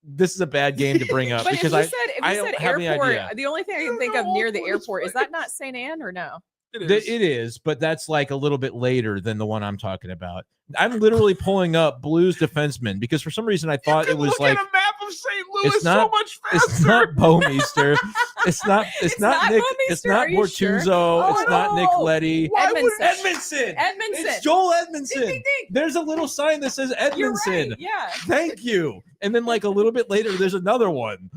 This is a bad game to bring up But because if you said don't have any airport, idea. the only thing I can think of near the airport is that not St. Ann or no? It is, but that's like a little bit later than the one I'm talking about. I'm literally pulling up Blues defenseman because for some reason I thought it was look like at a map of St. Louis it's not, so much faster. It's not Bowmeister. It's not Nick. It's not Bortuzzo. Sure? It's not Nick Letty. Edmondson. It's Joel Edmondson. Ding, ding, ding. There's a little sign that says Edmondson. You're right. Yeah. Thank you. And then like a little bit later, there's another one.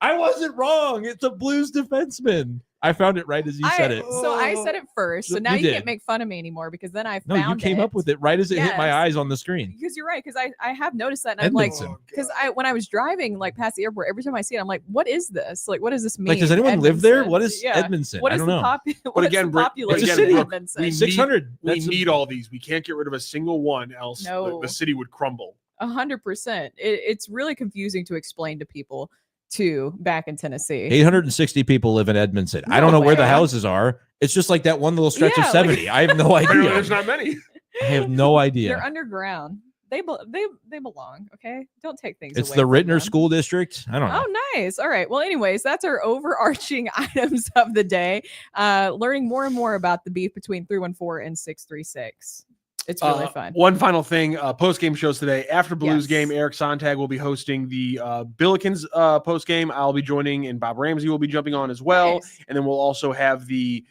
I wasn't wrong. It's a Blues defenseman. I found it right as you said it. So I said it first. So now you can't make fun of me anymore because then I found No, you came up with it right as it hit my eyes on the screen. Because you're right. Because I have noticed that, and Edmondson. I'm like, because when I was driving like past the airport, every time I see it, I'm like, what is this? Like, what does this mean? Like, does anyone live there? What is Edmondson? What is I don't know. But again, population it's a city. of Edmondson? We 600. We need all these. We can't get rid of a single one, else the city would crumble. 100%. It's really confusing to explain to people too back in Tennessee. 860 people live in Edmondson. I don't know where the houses are. It's just like that one little stretch of 70. I have no idea. There's not many. I have no idea. They're underground. They belong. Okay, don't take things. It's away the from Rittner them. School District. I don't know. Oh, nice. All right. Well, anyways, that's our overarching items of the day. Learning more and more about the beef between 314 and 636. It's really fun. One final thing, post-game shows today. After Blues Yes. game, Eric Sontag will be hosting the Billikens post-game. I'll be joining, and Bob Ramsey will be jumping on as well. Nice. And then we'll also have the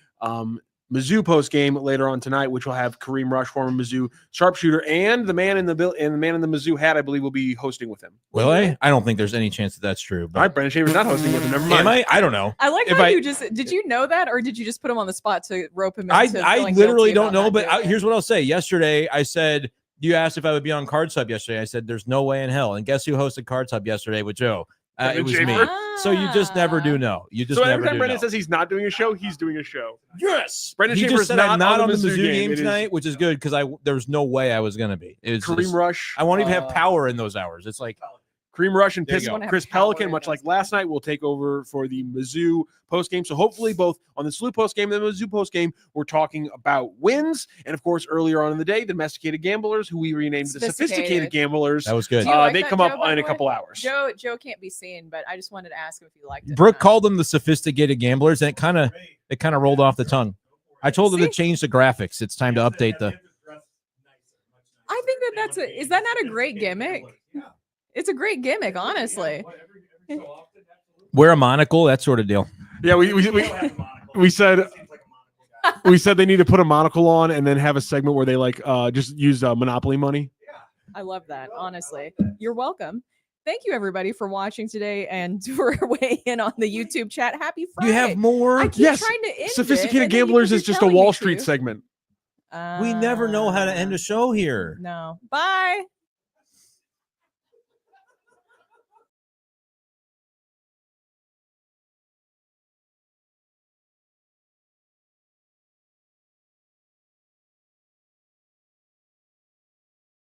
Mizzou post-game later on tonight, which will have Kareem Rush, former Mizzou sharpshooter, and the man in the Mizzou hat, I believe, will be hosting with him. Will I? I don't think there's any chance that's true. But... All right, Brenden Schaeffer's not hosting with him. Never mind. Am I? I don't know. I like how you just did. You know that, or did you just put him on the spot to rope him into? I feeling literally guilty don't about know. not But doing it? here's what I'll say. Yesterday, I said you asked if I would be on Card Sub yesterday. I said there's no way in hell. And guess who hosted Card Sub yesterday with Joe? It was Schaeffer. me. So you just never do know. You just So never every time do Brenden know. says he's not doing a show, he's doing a show. Yes, Brenden he Schaeffer's just said I'm not on the Mizzou game It is tonight, which is good because there was no way I was gonna be. It's Kareem just, Rush. I won't even have power in those hours. It's like Kareem Rush and There you go. Chris Pelican, much like last night, will take over for the Mizzou postgame. So hopefully both on the SLU postgame and the Mizzou postgame, we're talking about wins. And of course, earlier on in the day, domesticated gamblers, who we renamed the sophisticated gamblers. That was good. Do you like they that, come Joe, up by in the a way? couple hours. Joe can't be seen, but I just wanted to ask him if you liked it. Brooke called them the sophisticated gamblers, and it kind of rolled off the tongue. I told her to change the graphics. It's time to update the. I think is that not a great gimmick? It's a great gimmick, honestly. Wear a monocle, that sort of deal. Yeah, we said they need to put a monocle on and then have a segment where they just use Monopoly money. I love that. Honestly, you're welcome. Thank you, everybody, for watching today and for weighing in on the YouTube chat. Happy Friday. You have more? I keep Yes. trying to end Sophisticated it, and then gamblers you is keep just a telling Wall me Street to. segment. We never know how to end a show here. No. Bye.